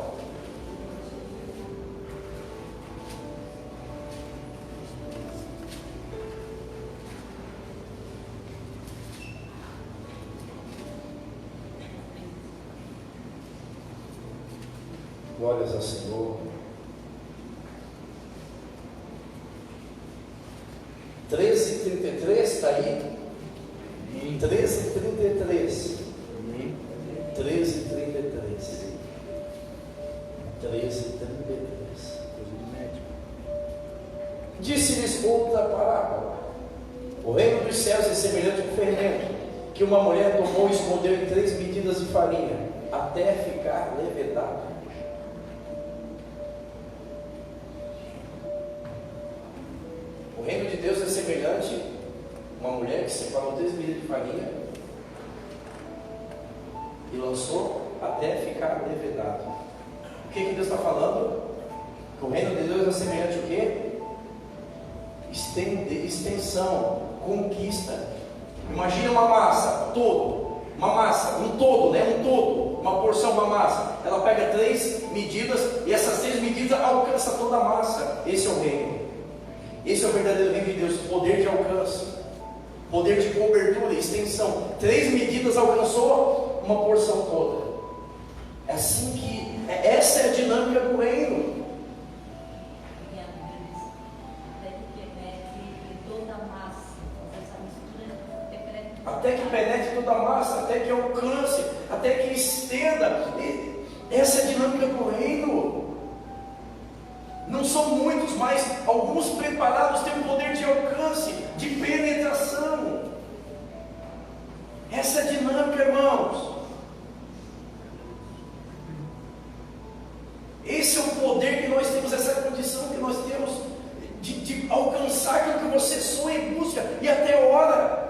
Glórias ao Senhor. 13:33 está aí? 13:33. 13:33. 13:33. Disse-lhes outra parábola: o reino dos céus é semelhante ao fermento, que uma mulher tomou e escondeu em 3 medidas de farinha, até ficar levedado. O reino de Deus é semelhante a uma mulher que separou 3 medidas de farinha e lançou até ficar levedado. O que Deus está falando? Que o reino de Deus é semelhante ao quê? Extensão, conquista. Imagina uma massa, um todo, uma porção, uma massa. Ela pega 3 medidas e essas 3 medidas alcançam toda a massa. Esse é o reino. Esse é o verdadeiro reino de Deus, poder de alcance, poder de cobertura, extensão. 3 medidas alcançou uma porção toda. É assim que, essa é a dinâmica do reino. Até que penetre toda a massa, até que alcance, até que estenda. Essa é a dinâmica do reino. Não são muitos, mas alguns preparados têm um poder de alcance, de penetração. Essa é a dinâmica, irmãos. Esse é o poder que nós temos, essa condição que nós temos de alcançar aquilo que você sonha e busca, e até ora.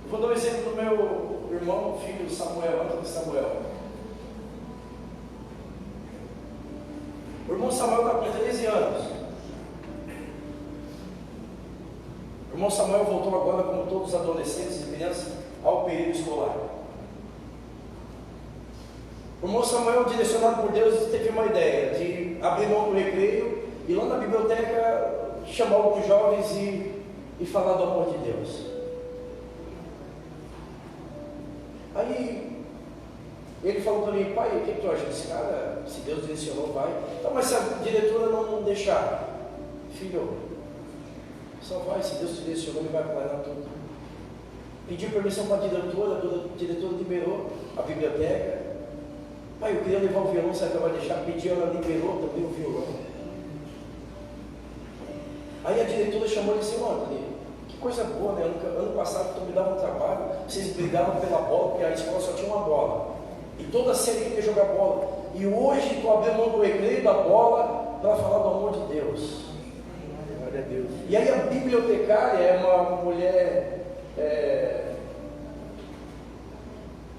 Eu vou dar um exemplo do meu irmão, filho Samuel, Antônio Samuel. O irmão Samuel está com 13 anos. O irmão Samuel voltou agora, como todos os adolescentes e crianças, ao período escolar. O irmão Samuel, direcionado por Deus, teve uma ideia de abrir mão do recreio e lá na biblioteca chamar alguns jovens e falar do amor de Deus. Aí ele falou para mim: pai, o que tu acha? Esse cara, se Deus direcionou, vai. Então, mas se a diretora não deixar, filho, só vai, se Deus te direcionou, ele vai planear tudo. Pediu permissão para a diretora liberou a biblioteca. Pai, eu queria levar o violão, sabe que ela vai deixar? Pediu, ela liberou também o violão. Aí a diretora chamou e disse: Antônio, que coisa boa, né? Ano passado tu me dava um trabalho, vocês brigavam pela bola, porque a escola só tinha uma bola. E toda a série queria jogar bola. E hoje tu abriu mão do recreio da bola para falar do amor de Deus. Glória a Deus. E aí a bibliotecária é uma mulher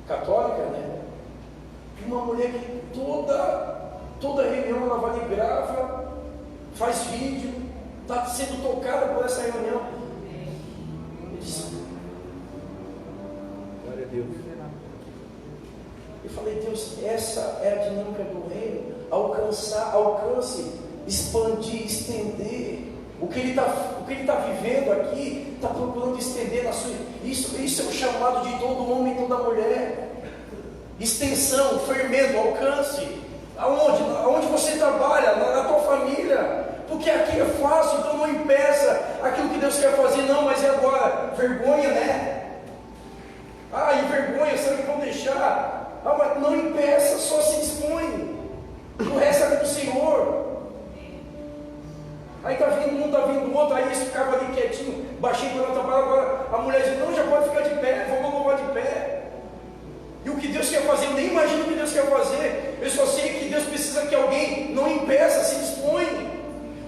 católica, né? Uma mulher que toda reunião ela vai e grava, faz vídeo, está sendo tocada por essa reunião. Eu disse: glória a Deus. Eu falei: Deus, essa é a dinâmica do reino. Alcance, expandir, estender. O que ele está vivendo aqui, está procurando estender na sua. Isso é o chamado de todo homem e toda mulher. Extensão, fermento, alcance. Aonde você trabalha, na tua família. Porque aqui é fácil, então não impeça aquilo que Deus quer fazer. Não, mas e agora? Vergonha, né? E vergonha, será que vão deixar? Mas não impeça, só se dispõe. O resto é do Senhor. Aí está vindo um, está vindo outro. Aí eles ficavam ali quietinho, baixinho para não trabalhar. Agora a mulher diz: não, já pode ficar de pé, vamos louvar de pé. E o que Deus quer fazer, eu nem imagino o que Deus quer fazer. Eu só sei que Deus precisa que alguém não impeça, se dispõe.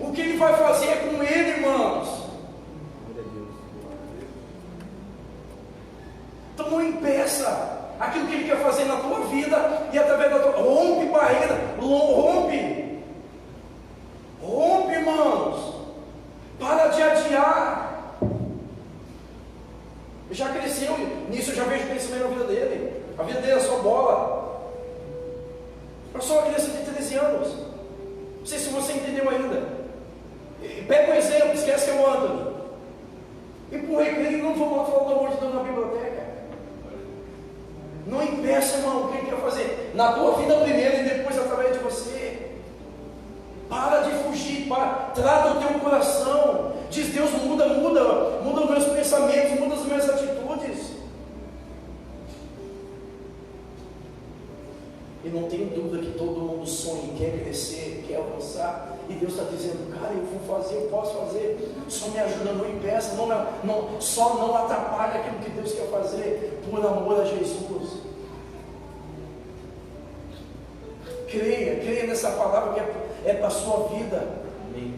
O que Ele vai fazer é com Ele, irmãos. Então não impeça aquilo que Ele quer fazer na tua vida e através da tua. Rompe barreira, rompe, irmãos. Para de adiar. Já cresceu, nisso eu já vejo crescimento na vida dele. A vida dele é só bola. É só uma criança de 13 anos. Não sei se você entendeu ainda. Pega um exemplo, esquece que é o Anthony. E para o recreio, não vamos lá falar do amor de Deus na biblioteca. Não impeça, irmão, o que ele quer fazer na tua vida primeiro e depois através de você. Para de fugir, trata o teu coração. Diz: Deus, muda os meus pensamentos, muda as minhas atitudes. E não tenho dúvida que todo mundo sonha, quer crescer, quer avançar. E Deus está dizendo: cara, eu vou fazer, eu posso fazer. Só me ajuda, não impeça, só não atrapalhe aquilo que Deus quer fazer, por amor a Jesus. Creia nessa palavra que é para a sua vida. Amém.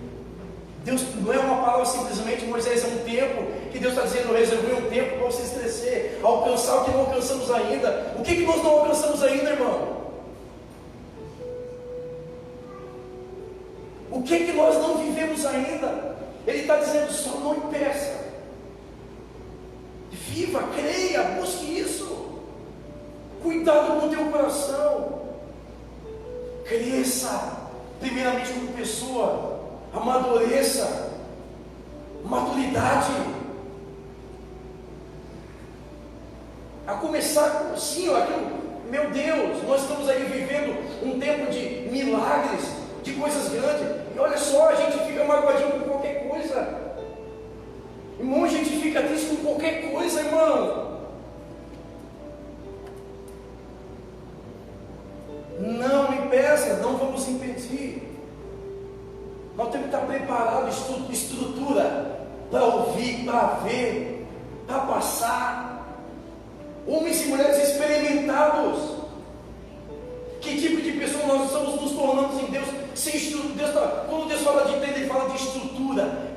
Deus não é uma palavra simplesmente, Moisés, é um tempo que Deus está dizendo: eu reservei um tempo para vocês crescer, alcançar o que não alcançamos ainda. O que nós não alcançamos ainda, irmão? O que nós não vivemos ainda? Ele está dizendo: só não impeça. Viva, creia, busque isso. Cuidado com o teu coração. Cresça, primeiramente como pessoa. Amadureça. Maturidade. A começar, sim, aquilo. Meu Deus, nós estamos aí vivendo um tempo de milagres, de coisas grandes. E olha só, a gente fica magoadinho com qualquer coisa. Irmão, a gente fica triste com qualquer coisa, irmão. Não impeça, não vamos impedir. Nós temos que estar preparados, estrutura, para ouvir, para ver, para passar. Homens e mulheres experimentados. Que tipo de pessoa nós estamos nos tornando em Deus? Sem estrutura. Quando Deus fala de entender, ele fala de estrutura.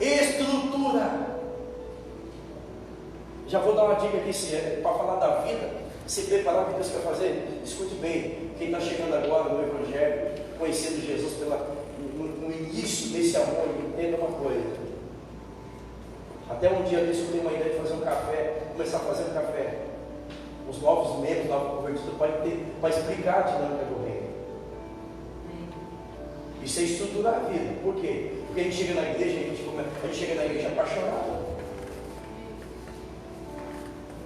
Já vou dar uma dica aqui, para falar da vida, se preparar o que Deus quer fazer. Escute bem, quem está chegando agora no Evangelho, conhecendo Jesus no início desse amor, entenda uma coisa. Até um dia desse eu tenho uma ideia de fazer um café, começar a fazer um café. Os novos membros, novos convertidos, para explicar a dinâmica do reino. Isso é estruturar a vida. Por quê? Porque a gente chega na igreja, a gente chega na igreja apaixonado.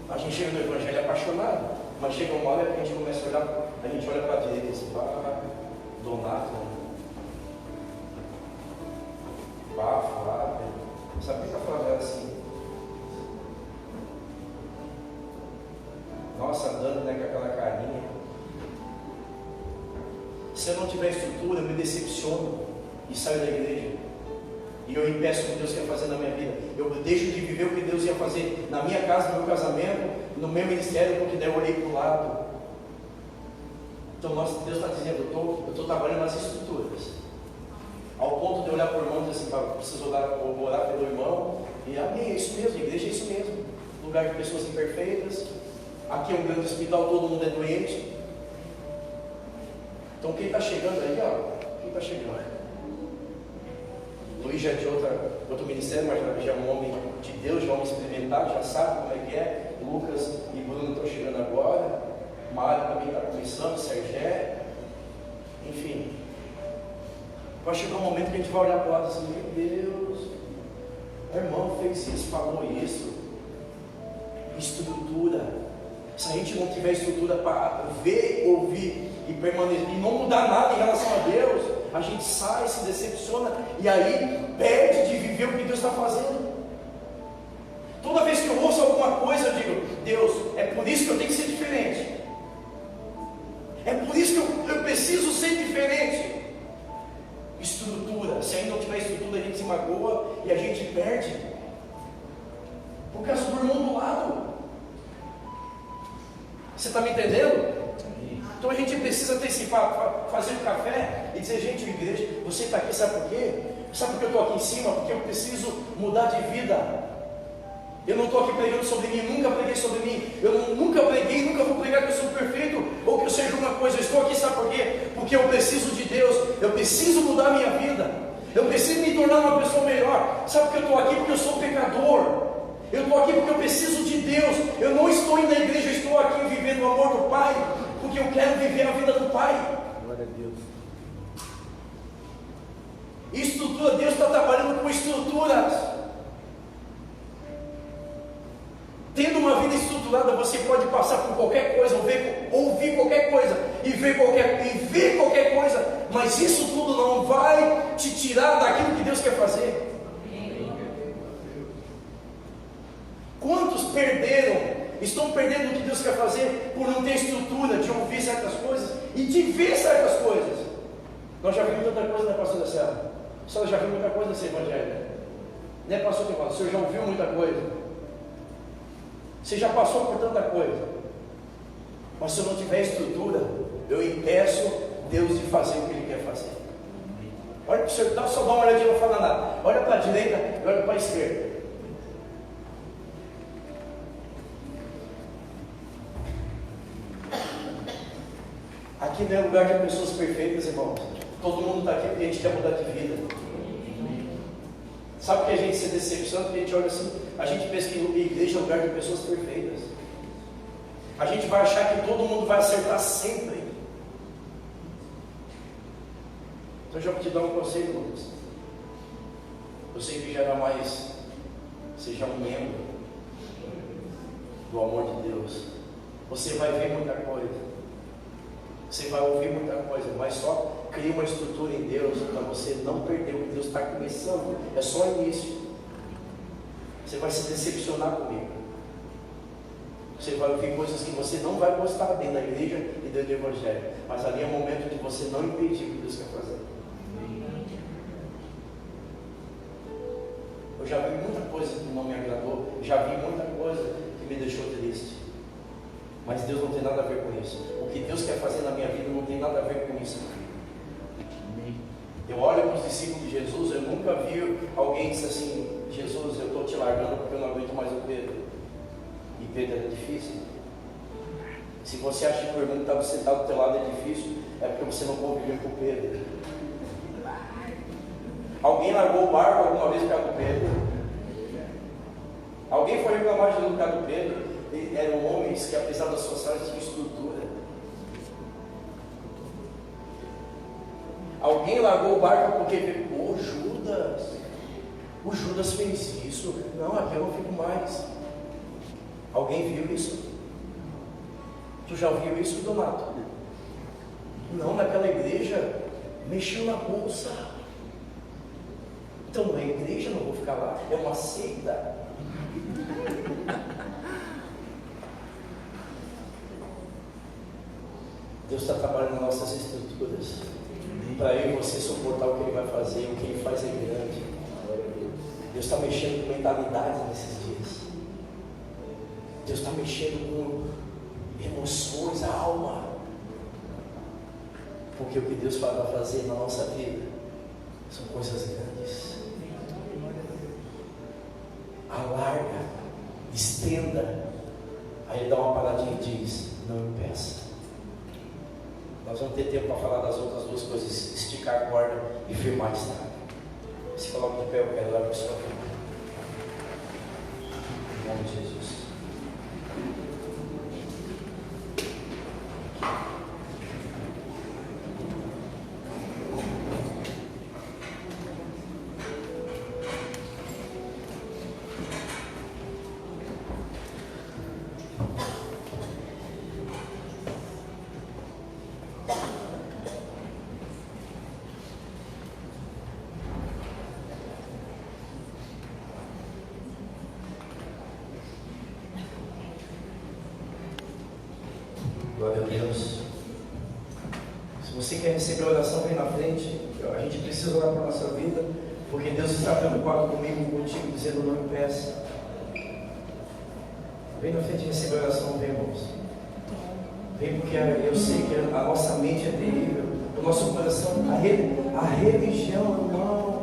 A gente chega no Evangelho apaixonado, mas chega uma hora que a gente começa a olhar, a gente olha para a direita e diz: Donato, Flávio. Sabe o que a Flávia era assim? Nossa, andando, né, com aquela carinha. Se eu não tiver estrutura, eu me decepciono e saio da igreja. E eu impeço o que Deus quer fazer na minha vida. Eu deixo de viver o que Deus ia fazer na minha casa, no meu casamento, no meu ministério, porque daí eu olhei para o lado. Então Deus está dizendo: eu estou trabalhando nas estruturas. Ao ponto de olhar para o irmão e dizer assim: preciso orar pelo irmão. E amém, é isso mesmo, a igreja é isso mesmo. Lugar de pessoas imperfeitas. Aqui é um grande hospital, todo mundo é doente. Então quem está chegando aí, quem está chegando? Luiz já é de outro ministério, mas já é um homem de Deus, já é um homem experimentado, já sabe como é que é. Lucas e Bruno estão chegando agora. Mário também está começando, Sérgio. Enfim. Vai chegar um momento que a gente vai olhar para o lado assim: meu Deus, o irmão fez isso, falou isso. Estrutura. Se a gente não tiver estrutura para ver, ouvir e permanecer, e não mudar nada em relação a Deus, a gente sai, se decepciona e aí perde de viver o que Deus está fazendo. Toda vez que eu ouço alguma coisa, eu digo: Deus, é por isso que eu tenho que ser diferente. É por isso que eu preciso ser diferente. Estrutura. Se ainda não tiver estrutura, a gente se magoa e a gente perde. Por causa do irmão do lado. Você está me entendendo? Então a gente precisa antecipar, fazer um café e dizer: gente, igreja, você está aqui, sabe por quê? Sabe por que eu estou aqui em cima? Porque eu preciso mudar de vida. Eu não estou aqui pregando sobre mim, nunca preguei sobre mim. Eu nunca preguei, nunca vou pregar que eu sou perfeito ou que eu seja uma coisa. Eu estou aqui, sabe por quê? Porque eu preciso de Deus, eu preciso mudar a minha vida. Eu preciso me tornar uma pessoa melhor. Sabe por que eu estou aqui? Porque eu sou pecador. Eu estou aqui porque eu preciso de Deus. Eu não estou indo à igreja, eu estou aqui vivendo o amor do Pai, porque eu quero viver a vida do Pai. Glória a Deus. Estrutura, Deus está trabalhando com estruturas. Tendo uma vida estruturada, você pode passar por qualquer coisa, ouvir qualquer coisa, e ver qualquer coisa, mas isso tudo não vai te tirar daquilo que Deus quer fazer. Quantos estão perdendo o que Deus quer fazer por não ter estrutura de ouvir certas coisas e de ver certas coisas? Nós já vimos tanta coisa, né, pastora Célia? A senhora já viu muita coisa nesse evangelho, né, pastor Tiago? O senhor já ouviu muita coisa, você já passou por tanta coisa, mas se eu não tiver estrutura, eu impeço Deus de fazer o que Ele quer fazer. Olha para o senhor, só dá uma olhadinha, não fala nada. Olha para a direita e olha para a esquerda. Aqui não é lugar de pessoas perfeitas, irmãos. Todo mundo está aqui porque a gente quer mudar de vida. Sabe que a gente se decepciona? Porque a gente olha assim, a gente pensa que igreja é lugar de pessoas perfeitas. A gente vai achar que todo mundo vai acertar sempre. Então eu já vou te dar um conselho, Lucas. Eu sei que já não mais seja um membro do amor de Deus. Você vai ver muita coisa. Você vai ouvir muita coisa, mas só cria uma estrutura em Deus para você não perder o que Deus está começando. É só o início. Você vai se decepcionar comigo. Você vai ouvir coisas que você não vai gostar dentro da igreja e dentro do evangelho. Mas ali é o momento de você não impedir o que Deus quer fazer. Eu já vi muita coisa que não me agradou. Já vi muita coisa que me deixou triste. Mas Deus não tem nada a ver com isso. O que Deus quer fazer na minha vida não tem nada a ver com isso. Eu olho para os discípulos de Jesus, eu nunca vi alguém dizer assim: Jesus, eu estou te largando porque eu não aguento mais o Pedro. E Pedro era difícil. Se você acha que o irmão que está sentado do teu lado é difícil, é porque você não conviveu com o Pedro. Alguém largou o barco alguma vez por causa do Pedro? Alguém foi reclamar de Jesus por causa do Pedro? Eram homens que, apesar das suas falhas, tinham estrutura. Alguém largou o barco porque pegou Judas. O Judas fez isso. Não, aqui eu não fico mais. Alguém viu isso? Tu já ouviu isso, Donato? Não, naquela igreja mexeu na bolsa. Então não é igreja, não vou ficar lá. É uma seita. Deus está trabalhando nas nossas estruturas para eu e você suportar o que Ele vai fazer. O que Ele faz é grande. Deus está mexendo com mentalidades nesses dias. Deus está mexendo com emoções, a alma. Porque o que Deus vai fazer na nossa vida são coisas grandes. Alarga, estenda. Aí Ele dá uma paradinha e diz: não impeça. Nós vamos ter tempo para falar das outras duas coisas: esticar a corda e firmar a estrada. Se coloca de pé, eu quero dar para o Senhor. Em nome de Jesus. Glória a Deus. Se você quer receber a oração, vem na frente. A gente precisa orar para a nossa vida, porque Deus está preocupado comigo e contigo, dizendo: não impeça. Vem na frente e receber a oração, vem, irmãos. Vem, porque eu sei que a nossa mente é terrível, o nosso coração, a religião, irmão.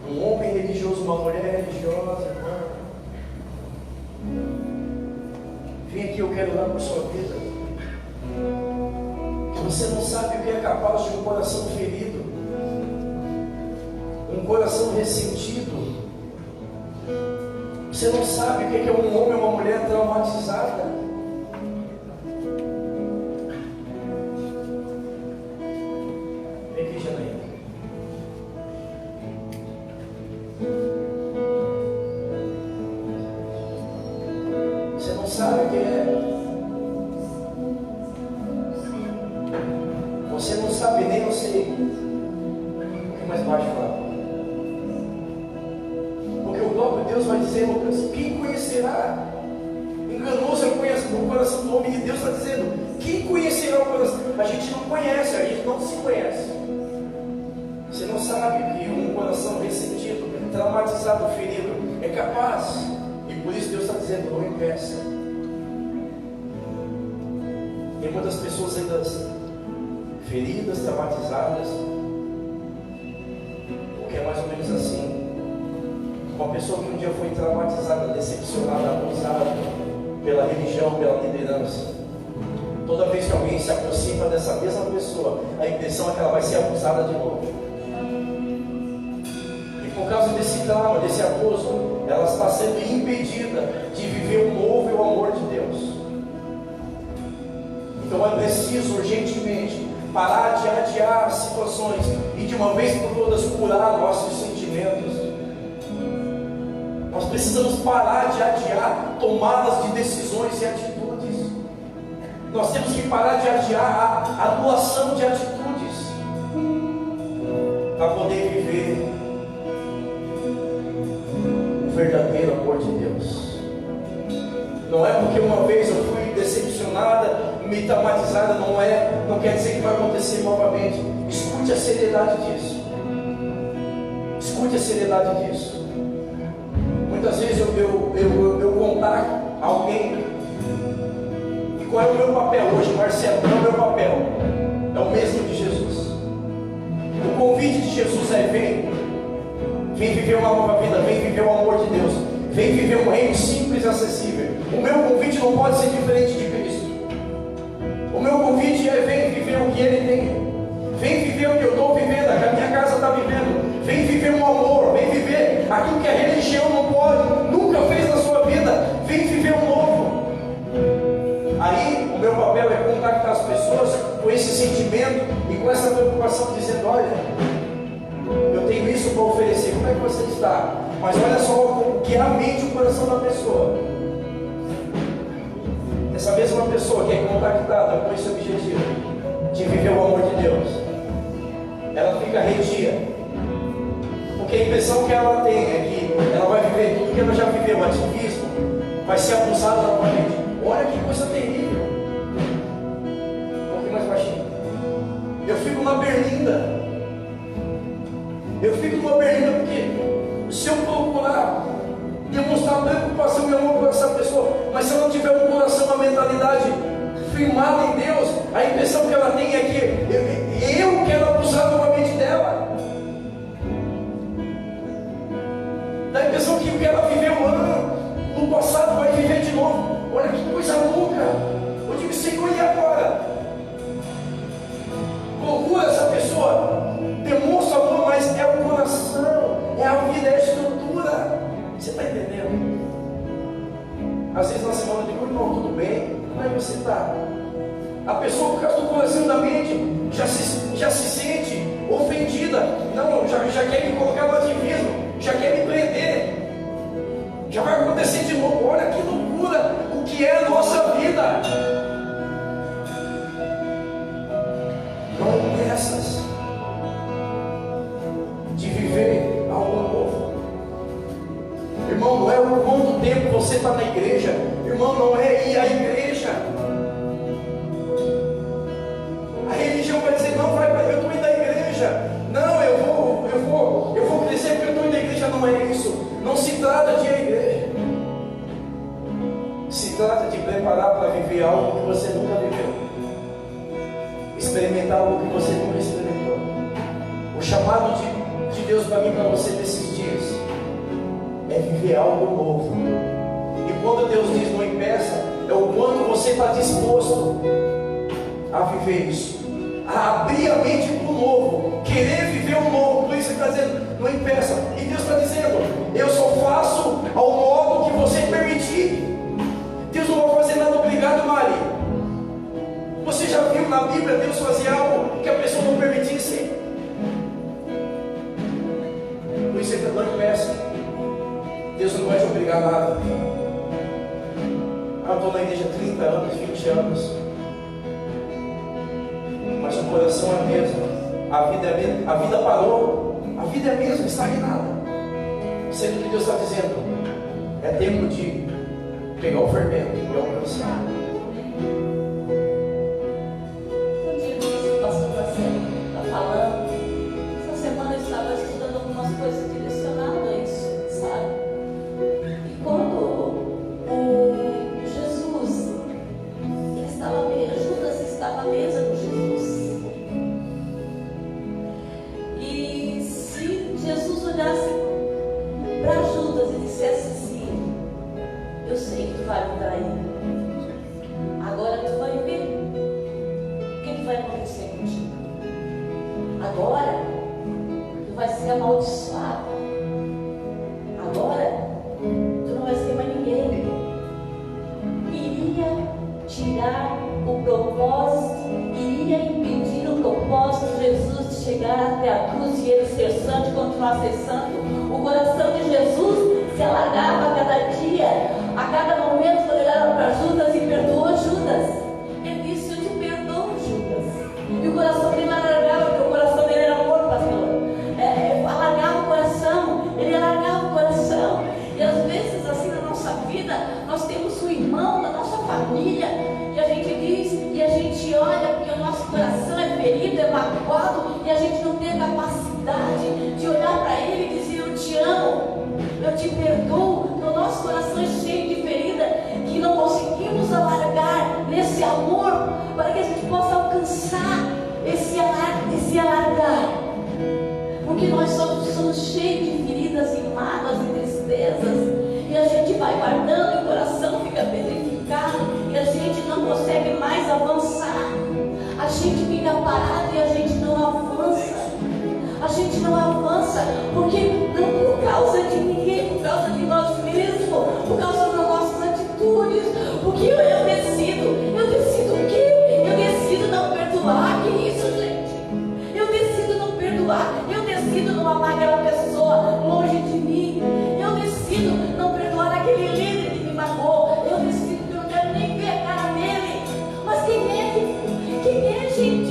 Um homem religioso, uma mulher religiosa, irmão. Vem aqui, eu quero orar por sua vida. Que você não sabe o que é capaz de um coração ferido. coração ressentido. Você não sabe o que é um homem ou uma mulher traumatizada. Vem aqui, Janaína. Você não sabe o que é. Você não sabe nem eu sei. Um pouquinho mais baixo falar. Porque o próprio Deus vai dizer, quem conhecerá? Enganoso é o coração do homem, e Deus está dizendo, quem conhecerá o coração? A gente não conhece, a gente não se conhece. Você não sabe que um coração ressentido, traumatizado, ferido, é capaz. E por isso Deus está dizendo, não impeça. Tem muitas pessoas ainda feridas, traumatizadas, porque é mais ou menos assim. Uma pessoa que um dia foi traumatizada, decepcionada, abusada pela religião, pela liderança. Toda vez que alguém se aproxima dessa mesma pessoa, a impressão é que ela vai ser abusada de novo. E por causa desse trauma, desse abuso, ela está sendo impedida de viver o novo e o amor de Deus. Então é preciso urgentemente parar de adiar situações e de uma vez por todas curar nossos sentimentos. Nós precisamos parar de adiar tomadas de decisões e atitudes. Nós temos que parar de adiar a doação de atitudes para poder viver o verdadeiro amor de Deus. Não é porque uma vez eu fui decepcionada, me traumatizada, não quer dizer que vai acontecer novamente. Escute a seriedade disso. Escute a seriedade disso. Muitas vezes eu contacto alguém. E qual é o meu papel hoje, Marcelo? Qual é o meu papel? É o mesmo de Jesus. O convite de Jesus é: vem viver uma nova vida, vem viver o amor de Deus, vem viver um reino simples e acessível. O meu convite não pode ser diferente de Cristo. O meu convite é: vem viver o que Ele tem. Vem viver o que eu estou vivendo, que a minha casa está vivendo. Vem viver um amor, vem viver aquilo que a religião não pode, nunca fez na sua vida. Vem viver um novo. Aí o meu papel é contactar as pessoas com esse sentimento e com essa preocupação, dizendo: olha, eu tenho isso para oferecer, como é que você está? Mas olha só o que é a mente e o coração da pessoa. Essa mesma pessoa que é contactada com esse objetivo de viver o amor de Deus, ela fica retia, porque a impressão que ela tem é que ela vai viver tudo que ela já viveu, o ativismo, vai ser abusada novamente. Olha que coisa terrível. Um pouquinho mais baixinho. Eu fico na berlinda. Porque se eu procurar demonstrar preocupação e amor por essa pessoa, mas se ela não tiver um coração, uma mentalidade firmada em Deus, a impressão que ela tem é que eu quero abusar novamente dela. Dá a impressão que o que ela viveu no passado vai viver de novo. Olha que coisa louca. Eu digo: Senhor, e agora? Procura essa pessoa, demonstra amor, mas é o coração, é a vida, é a estrutura. Você está entendendo? Às vezes na semana eu digo: irmão, tudo bem? Como é que você está? A pessoa, por causa do coração e da mente, já se sente ofendida. Não, já quer me colocar no ativismo, já quer me prender. Já vai acontecer de novo. Olha que loucura o que é a nossa vida. Não impeças de viver algo novo. Irmão, não é o quanto tempo você está na igreja. Irmão, não é ir à igreja. A religião vai dizer: não, eu estou indo à igreja. Não, eu vou crescer porque eu estou indo à igreja. Não é isso. Não se trata de ir à igreja. Se trata de preparar para viver algo que você nunca viveu. Experimentar algo que você nunca experimentou. O chamado de Deus para mim e para você nesses dias é viver algo novo. E quando Deus diz não impeça, é o quanto você está disposto a viver isso, a abrir a mente para o novo, querer viver o novo. Por isso Ele está dizendo: não impeça. E Deus está dizendo: eu só faço ao modo que você permitir. Deus não vai fazer nada obrigado, Mari. Você já viu na Bíblia Deus fazer algo que a pessoa não permitisse? Por isso não impeça. Deus não vai te obrigar a nada. Eu estou na igreja há 30 anos, 20 anos. Mas o coração é o mesmo. A vida parou. A vida é a mesma, estagnada. Sendo que Deus está dizendo: é tempo de pegar o fermento e alcançar. O pastor está falando. Essa semana eu estava estudando algumas coisas direcionadas a isso, sabe? E quando Jesus, Judas estava à mesa com Jesus. E se Jesus olhasse para Judas e dissesse assim: eu sei que tu vai me trair, agora tu vai ver o que vai acontecer contigo. Agora tu vai ser amaldiçoado. Agora tu não vai ser mais ninguém. Iria tirar o propósito, iria impedir o propósito de Jesus de chegar até a cruz e ele ser santo e continuar a ser santo. O coração de Jesus se alargava a cada dia, a cada momento. Quando ele olhava para Judas e perdoou Judas, ele disse: eu te perdoo, Judas. E o coração dele alargava, porque o coração dele era amor, pastor. Alargava o coração, ele alargava o coração. E às vezes, assim, na nossa vida, nós temos um irmão da nossa família, que a gente diz, e a gente olha, porque o nosso coração é ferido, é magoado, e a gente não tem a capacidade de olhar para ele e dizer: eu te amo, eu te perdoo. O nosso coração é cheio de ferida, que não conseguimos alargar nesse amor, para que a gente possa alcançar esse alargar. Porque nós somos cheios de feridas e mágoas e tristezas, e a gente vai guardando e o coração fica petrificado, e a gente não consegue mais avançar. A gente fica parado e a gente não avança. A gente não avança, porque não por causa de ninguém, por causa de nós mesmos, por causa das nossas atitudes. Porque eu decido o quê? Eu decido não perdoar. Que isso, gente? Eu decido não perdoar. Eu decido não amar aquela pessoa longe de mim. Eu decido não perdoar aquele líder que me magoou. Eu decido que eu não quero nem ver a cara dele. Mas quem é, gente,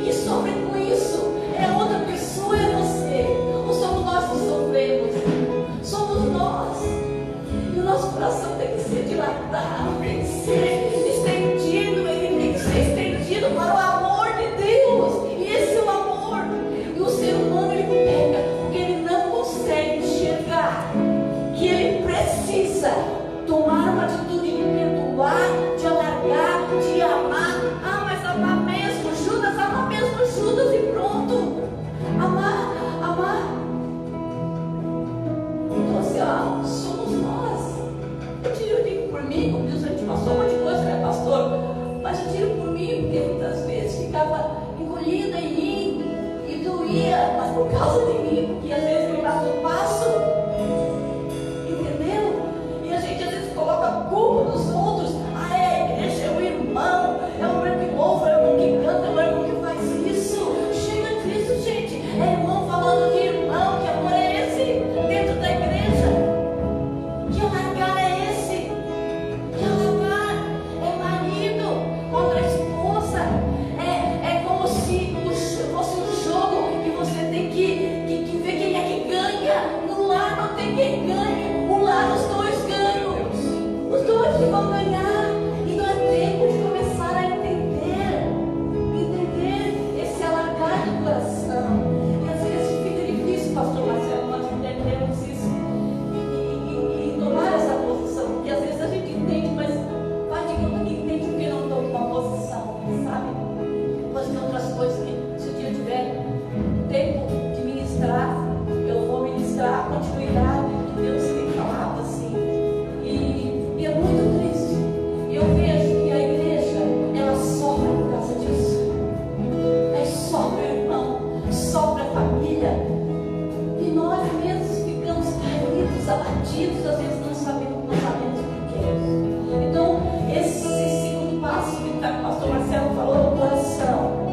que sofre com isso? É outra pessoa, é você. Ou somos nós que sofremos? Somos nós. E o nosso coração tem que ser dilatado, tem que ser estendido, ele tem que ser estendido para o amor de Deus. E esse é o amor. E o ser humano, ele pega, porque ele não consegue enxergar que ele precisa tomar uma atitude de perdoar, de alargar, de amar. Ah, mas amar mesmo, Judas, amar mesmo Judas e pronto. Amar. Então assim, ó, somos nós. Eu digo por mim, como Deus, a gente passou um monte de coisa, né, pastor? Mas eu tiro por mim, porque muitas vezes ficava encolhida em mim e doía, mas por causa de mim, porque às vezes eu dava um passo, entendeu? E a gente às vezes coloca a culpa nos outros. Ah, é a igreja, é o irmão, é o irmão que louva, é o irmão que canta, é o irmão que faz isso. Chega disso, gente. É irmão falando de irmão. Que amor é esse dentro da igreja? Que alargar é esse? Que alargar é marido contra a esposa. É como se fosse um jogo que você tem que ver quem é que ganha. perdidos, às vezes não sabemos porquê. Então, esse segundo passo que o pastor Marcelo falou, o coração.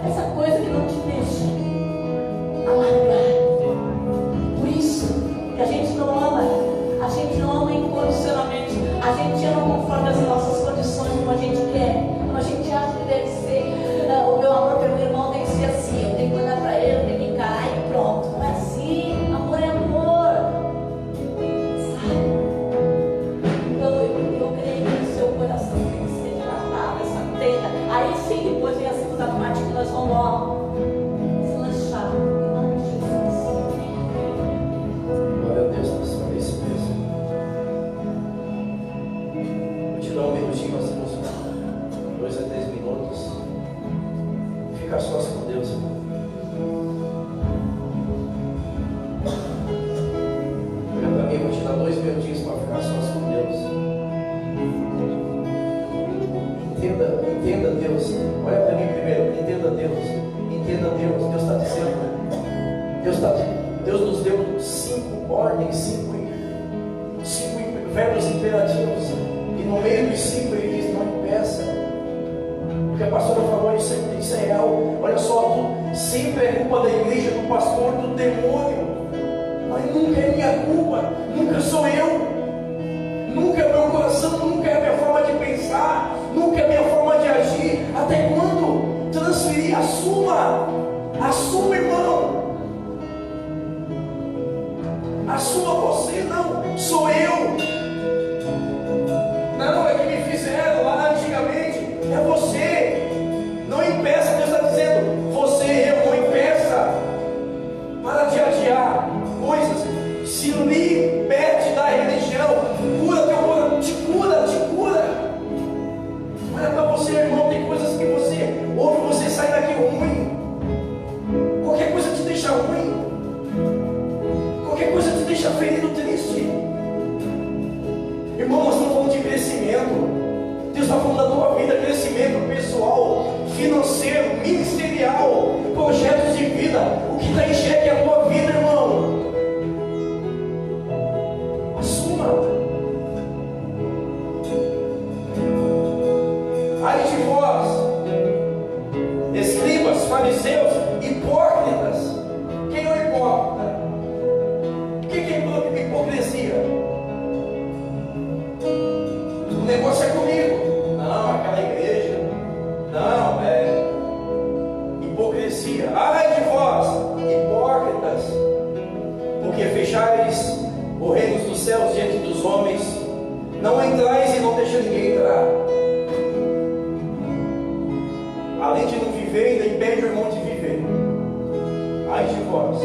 Essa coisa que não te deixa alargar. Por isso que a gente não ama incondicionalmente. A gente ama conforme as nossas condições, como a gente quer, como a gente acha que deve ser. O meu amor pelo meu irmão tem que ser assim, eu tenho que olhar para ele, eu tenho que encarar e pronto. Não é assim, amor é amor. Sabe? Então eu creio que o seu coração tem que ser tratado, essa tenda. Aí sim, depois vem a segunda parte que nós vamos deslanchar. Em nome de Jesus. Glória a Deus, pastor, é isso mesmo. Vou te dar um minutinho, nós temos 2 a 3 minutos. Fica sós com Deus, irmão. Olha para mim, eu vou te dar 2 minutinhos para ficar sós com Deus. Entenda Deus. Olha para mim primeiro, entenda Deus. Entenda Deus. Deus está dizendo. Deus nos deu 5 ordens, 5 verbos imperativos. E no meio dos 5 ele diz: não impeça. O que a pastora falou, isso é real. Olha só, sempre é culpa da igreja, do pastor, do demônio. Mas nunca é minha culpa, nunca sou eu. Nunca é meu coração, nunca é a minha forma de pensar, nunca é a minha forma de agir. Até quando? Transferir, assuma, irmão. Assuma você, não, sou eu. Não, é que me fizeram lá antigamente, é você. Não impeça, Deus está dizendo, você, eu, não impeça. Para de adiar coisas, se liberte da religião, cura teu coração, te cura. Olha para você, irmão, tem coisas que você ouve, você sai daqui ruim. Qualquer coisa te deixa ruim. Qualquer coisa te deixa ferido, triste. Irmão, nós estamos falando de crescimento. Deus está falando da tua vida, crescimento pessoal, financeiro, ministerial, projetos de vida. O que está em xeque é a tua vida, irmão. Assuma. Ai de vós, escribas, fariseus, hipócritas. Quem é o hipócrita? O que é hipocrisia? O negócio é comigo. Não, aquela igreja. Não, é hipocrisia. Ai de vós, hipócritas, porque fechareis o reino dos céus diante dos homens, não entrais e não deixa ninguém entrar. Além de não viver, ainda impede o irmão de viver. Ai de vós.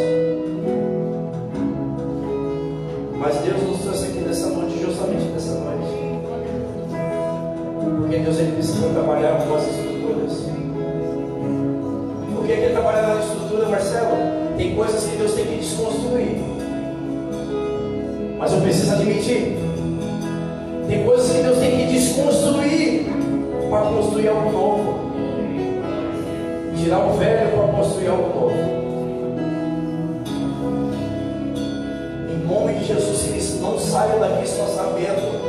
Mas Deus nos trouxe aqui nessa noite, justamente nessa noite, porque Deus ele precisa trabalhar com nossas estruturas. Por que ele trabalha na estrutura, Marcelo? Tem coisas que Deus tem que desconstruir, mas eu preciso admitir, tem coisas que Deus tem que desconstruir para construir algo novo. Tirar o velho para construir algo novo. Em nome de Jesus, que não saia daqui só sabendo.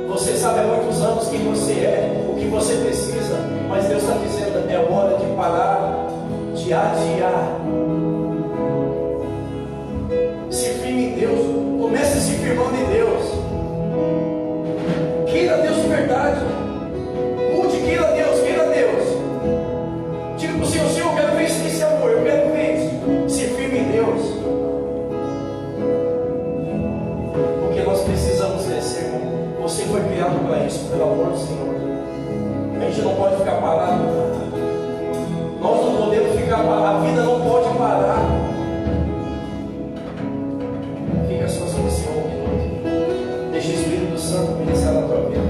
Você sabe há muitos anos quem você é, o que você precisa, mas Deus está dizendo: é hora de parar de adiar. Se firme em Deus, comece se firmando em Deus. Queira Deus de verdade. Mude, queira Deus, queira Deus. Diga para o Senhor: Senhor, eu quero ver esse amor, eu quero ver isso. Se firme em Deus. Porque nós precisamos crescer, irmão. Você foi criado para isso, pelo amor do Senhor. A gente não pode ficar parado. Nós não podemos ficar parados. A vida não pode parar. Fica só sobre o Senhor um minuto. Deixa o Espírito Santo ministrar na tua vida.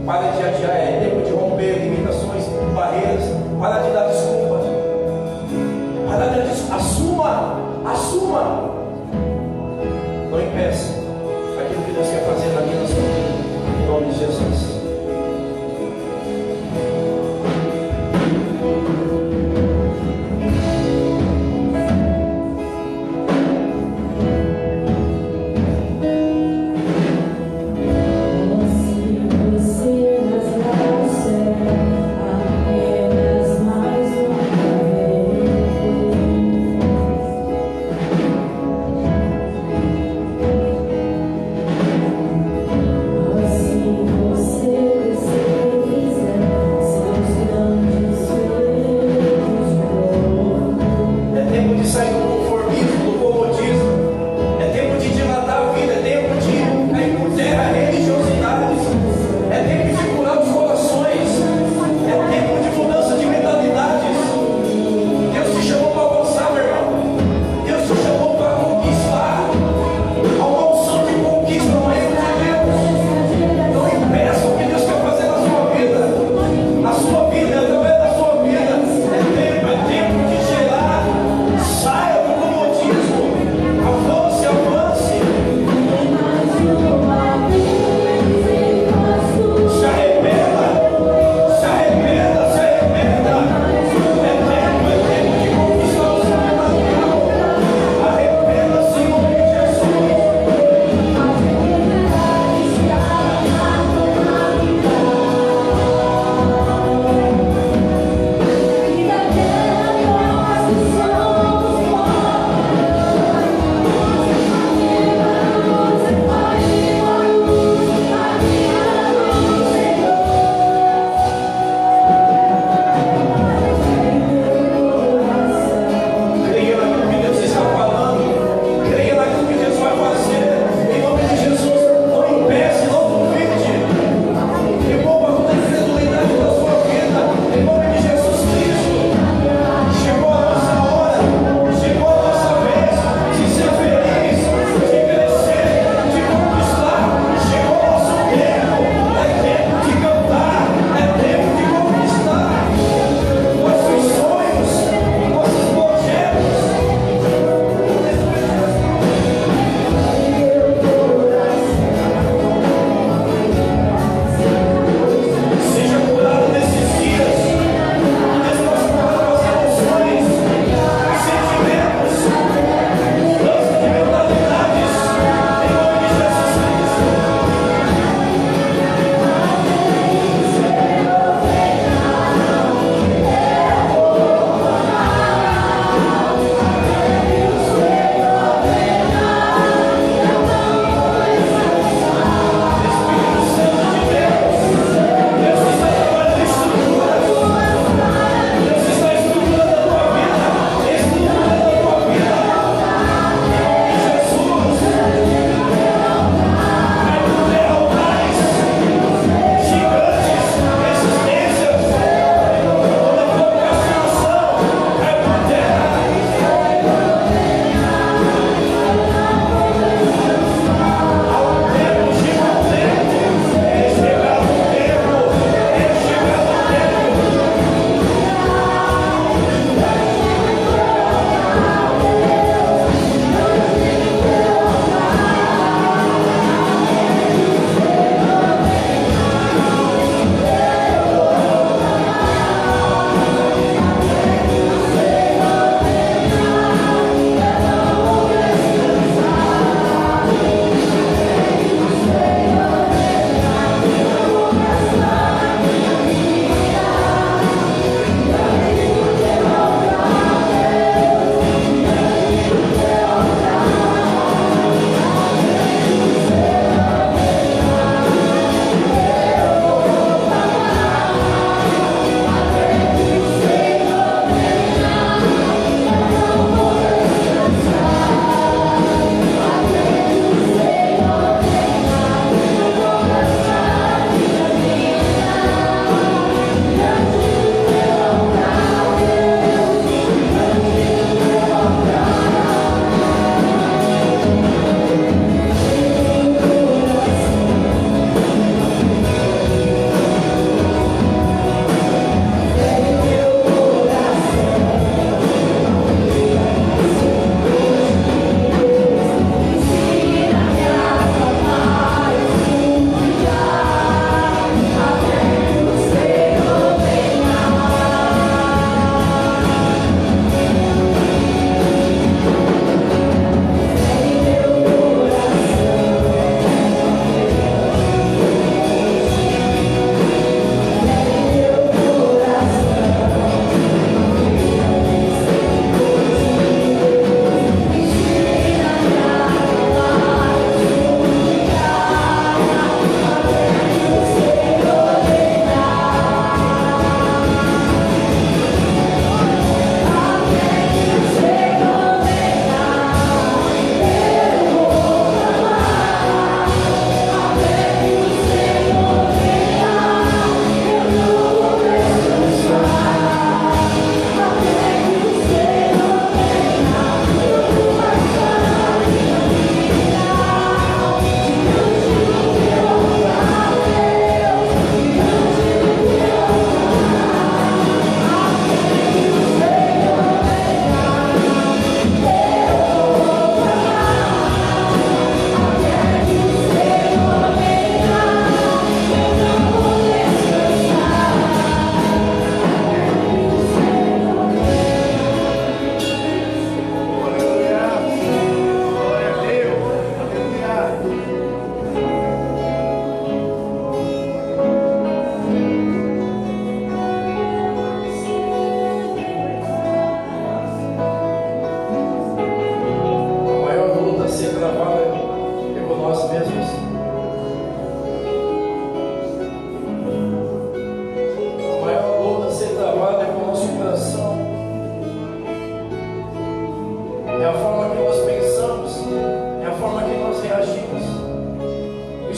Para de adiar, é tempo de romper limitações, barreiras. Para de dar desculpa. Para de dar desculpa. Assuma. Não impeça aquilo que Deus quer fazer na minha nação. Em nome de Jesus.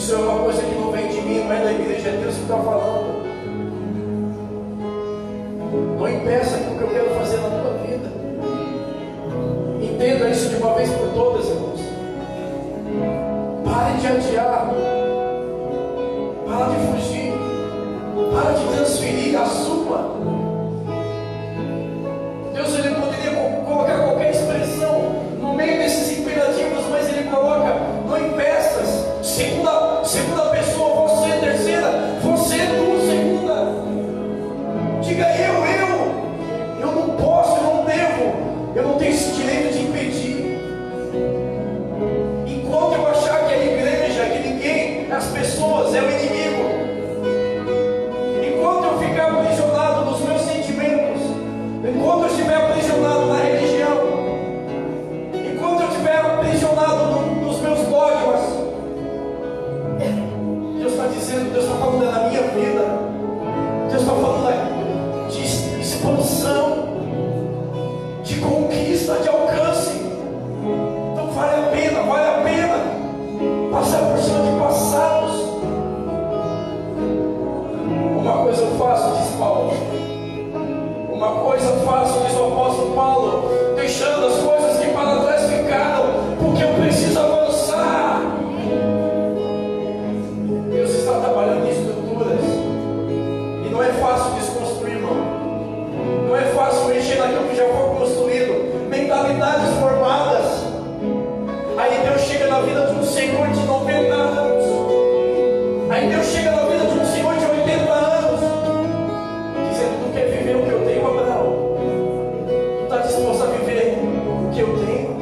isso é uma coisa que não vem de mim, não é da igreja, é Deus que está falando. Não impeça aquilo que eu quero fazer na tua vida. Entenda isso de uma vez por todas, irmãos. Pare de adiar. Para de fugir. Para de transferir, assuma. Deus, ele poderia colocar qualquer expressão no meio desses imperativos, mas ele coloca: não impeças. Segunda pessoa, você, terceira, você, tu, segunda. Diga eu não posso, eu não devo, eu não tenho esse direito de impedir. Enquanto eu achar que a igreja, que ninguém, as pessoas é o inimigo, enquanto eu ficar aprisionado nos meus sentimentos, enquanto eu estiver aprisionado na religião, enquanto eu estiver aprisionado nos meus dogmas, Deus está dizendo, Deus está falando da minha vida, Deus está falando de expansão, de conquista, de alcance. Então vale a pena passar por cima de passados. Uma coisa eu faço, diz Paulo. Uma coisa eu faço, diz o apóstolo Paulo, deixando as coisas que para trás ficaram, porque eu preciso avançar. Deus está trabalhando em estruturas, e não é fácil desconstruir, irmão. Não é fácil mexer naquilo que já foi construído, mentalidades formadas. Aí Deus chega na vida de um senhor de 90 anos, aí Deus chega na vida de um senhor de 80 anos, dizendo: tu quer viver o que eu tenho, Abraão? Tu está disposto a viver o que eu tenho?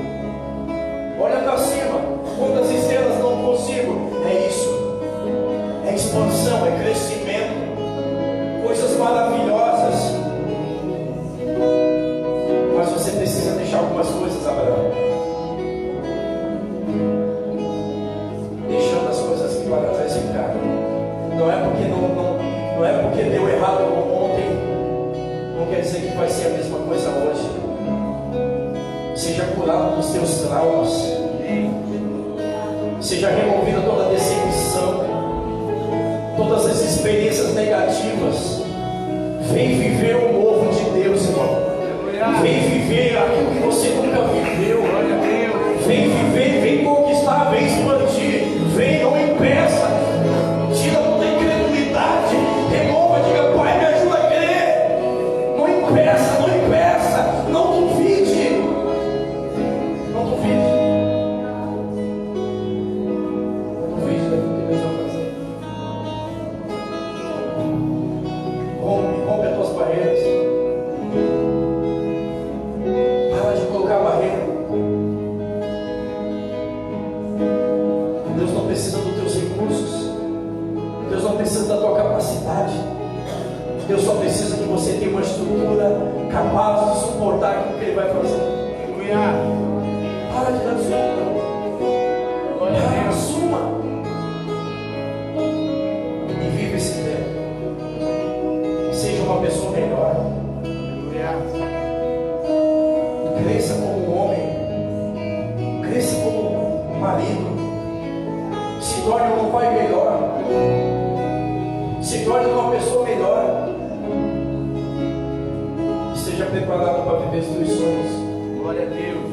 Olha para cima, quantas estrelas não consigo? É isso, é expansão, é crescimento, coisas maravilhosas. Mas você precisa deixar algumas coisas, Abraão. Deixando as coisas que para trás ficaram. Não é porque deu errado ontem, não quer dizer que vai ser a mesma coisa hoje. Seja curado dos teus traumas. Seja removida toda a decepção, todas as experiências negativas. Vem viver o novo de Deus, irmão. Vem viver aquilo que você nunca viveu. Vem viver, vem conquistar, vem expandir. Vem, não impeça. Tira toda a incredulidade. Remova, diga: Pai, me ajuda a crer. Não impeça, não impeça. Não duvide. Não duvide. Não duvide daquilo que Deus vai fazer. Rompe as tuas barreiras. Para de colocar barreira. Deus não precisa dos teus recursos. Deus não precisa da tua capacidade. Deus só precisa que você tenha uma estrutura capaz de suportar aquilo que Ele vai fazer. Para de dar desculpa. Assuma. E vive esse tempo. Seja uma pessoa melhor. Cresça como um homem. Cresça como um marido. Se torne um pai melhor. Se torne uma pessoa melhor. Esteja preparado para viver os teus sonhos. Glória a Deus.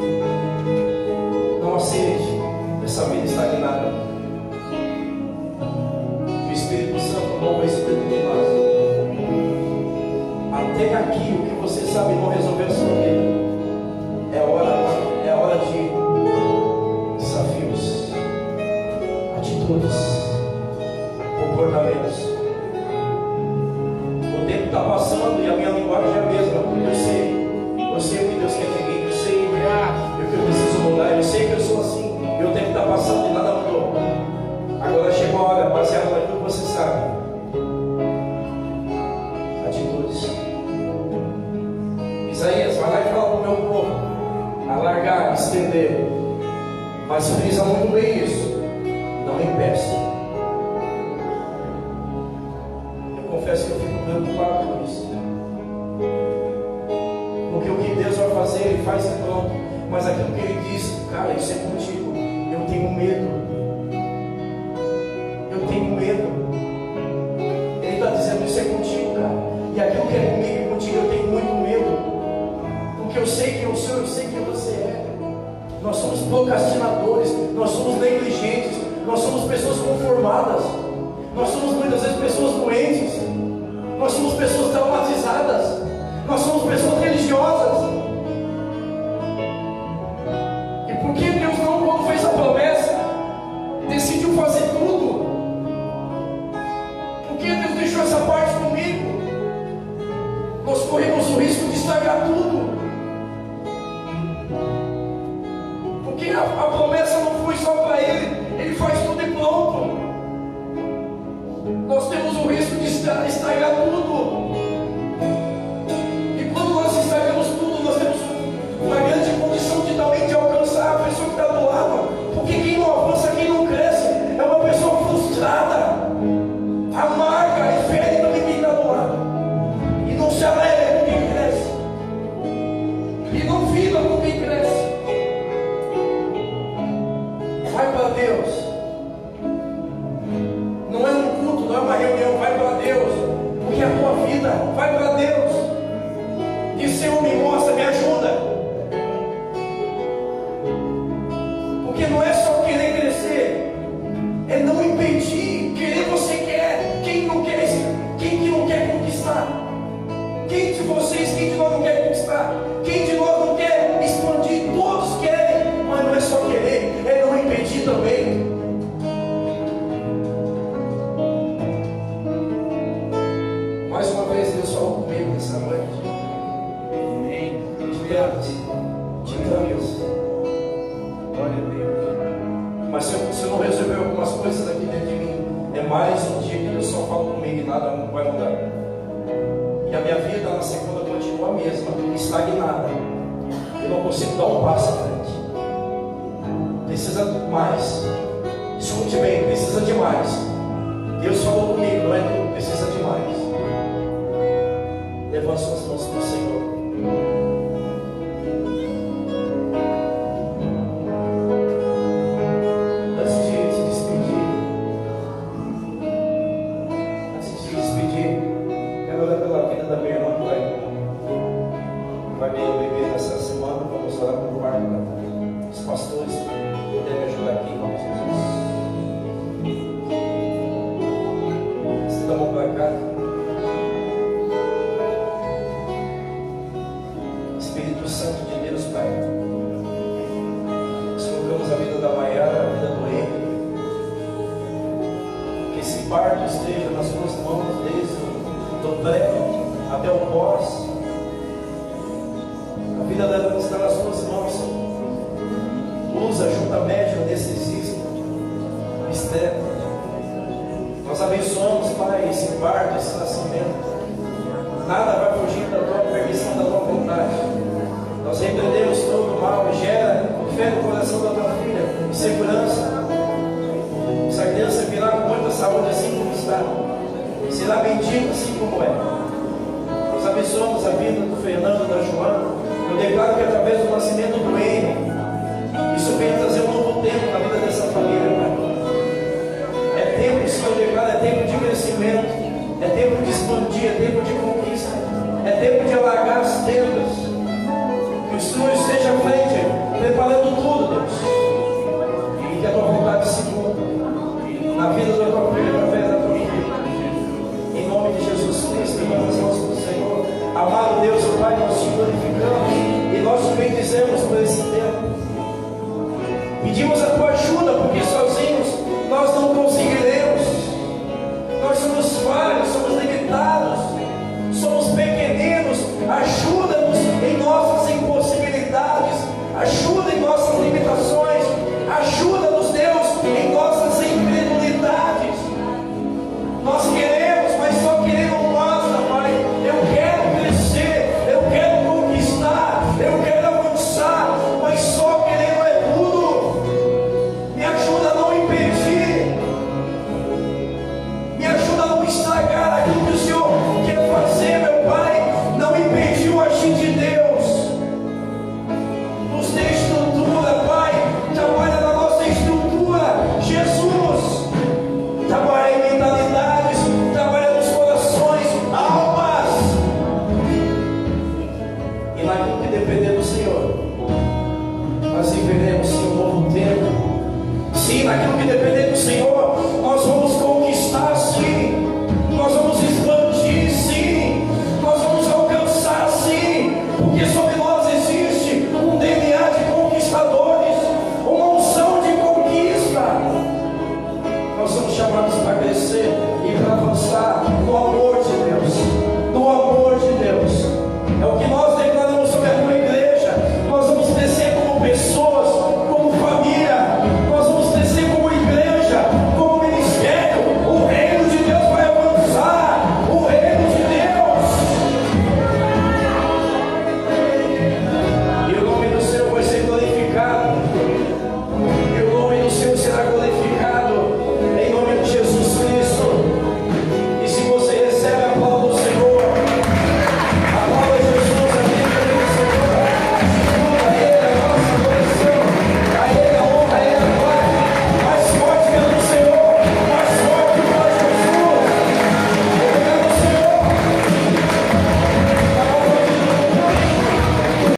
Não aceite essa vida estagnada. O Espírito Santo não vai se perdoar. Até aqui o que você sabe não resolver a sua vida. É hora de desafios, atitudes, comportamentos. O tempo está passando e a minha linguagem é a mesma. Eu sei o que Deus quer de mim, eu sei o que eu preciso mudar, eu sei que eu sou assim. E o tempo está passando e nada mudou. Agora chegou a hora, baseado naquilo que você sabe. Atitudes. Isaías, vai lá e fala para o meu povo alargar, estender. Mas frisa muito bem isso. Não impeça. Eu confesso que eu fico preocupado com isso. Porque o que Deus vai fazer, Ele faz e pronto. Mas aquilo que Ele diz, cara, isso é contigo. Eu tenho medo. nós somos procrastinadores, nós somos negligentes, nós somos pessoas conformadas, nós somos muitas vezes pessoas doentes, nós somos pessoas traumatizadas, nós somos pessoas religiosas. E por que Deus não, quando fez a promessa, decidiu fazer tudo? Por que Deus deixou essa parte comigo? Nós corremos o risco de estragar tudo. Porque a promessa não foi só para Ele faz tudo e pronto. Nós temos o risco de estragar tudo. E quando nós estragamos tudo, nós temos uma grande condição de também de alcançar a pessoa que está do lado. Porque quem não avança, quem não cresce, é uma pessoa frustrada, amarga e fere também quem está do lado. E não se alegra com quem cresce. E não vibra com quem cresce. Vai para Deus. Não é um culto, não é uma reunião. Vai para Deus. Porque é a tua vida. Vai para Deus. E Senhor, me mostra, me ajuda. Porque não é só querer crescer, é não impedir. Querer você quer. Quem não quer? Quem que não quer conquistar? Quem de vocês, quem de nós não quer conquistar? Quem de nós não quer expandir? Todos querem, mas não é só querer, é não impedir também. Mais uma vez Deus falou comigo nessa noite. Amém. Titãs. Glória a Deus. Mas se eu não resolver algumas coisas aqui dentro de mim, é mais um dia que Deus só fala comigo e nada vai mudar. E a minha vida na segunda continua a mesma, estagnada. Eu não consigo dar um passo à frente. Precisa mais. Escute bem, precisa de mais. Deus falou comigo, não é tudo, precisa de mais. Levante suas mãos para o Senhor. Espírito Santo de Deus, Pai, nós colocamos a vida da Maiara, a vida do Henrique, que esse parto esteja nas tuas mãos, desde o pré até o pós. A vida dela está nas tuas mãos, Senhor. Usa, junta médico, anestesista, obstetra. Nós abençoamos, Pai, esse parto, esse nascimento. Nada vai fugir da tua permissão, da tua vontade. Nós repreendemos todo o mal e gera fé no coração da tua filha, e segurança. Essa criança virá com muita saúde assim como está. Será bendita assim como é. Nós abençoamos a vida do Fernando, da Joana. Eu declaro que através do nascimento do Henrique, isso vem trazer um novo tempo na vida dessa família, Pai. É tempo, Senhor, eu declaro, é tempo de crescimento, é tempo de expandir, é tempo de conquista, é tempo de alargar as tendas. Que o Senhor esteja à frente, preparando tudo, Deus, e que a tua vontade se cumpra na vida da tua filha, através da tua filha. Em nome de Jesus Cristo, levanta as mãos para o Senhor. Amado Deus, Pai, nós te glorificamos e nós te bendizemos por esse tempo. Pedimos a tua ajuda, porque sozinhos nós não conseguiremos. Nós somos falhos, somos limitados, somos pequeninos. Ajuda-nos em nossas impossibilidades, ajuda em nossas limitações, ajuda-nos, Deus, em nossas incredulidades. Nós queremos, mas só queremos basta, Pai. Eu quero crescer, eu quero conquistar, eu quero avançar, mas só querendo é tudo. Me ajuda a não impedir, me ajuda a não estragar aquilo que o Senhor quer fazer, meu Pai. Não impedir o agir de Deus. Nos dê estrutura, Pai. Trabalha na nossa estrutura, Jesus. Trabalha em mentalidades, trabalha nos corações, almas. E naquilo que depender do Senhor, nós viveremos naquilo que depender do Senhor.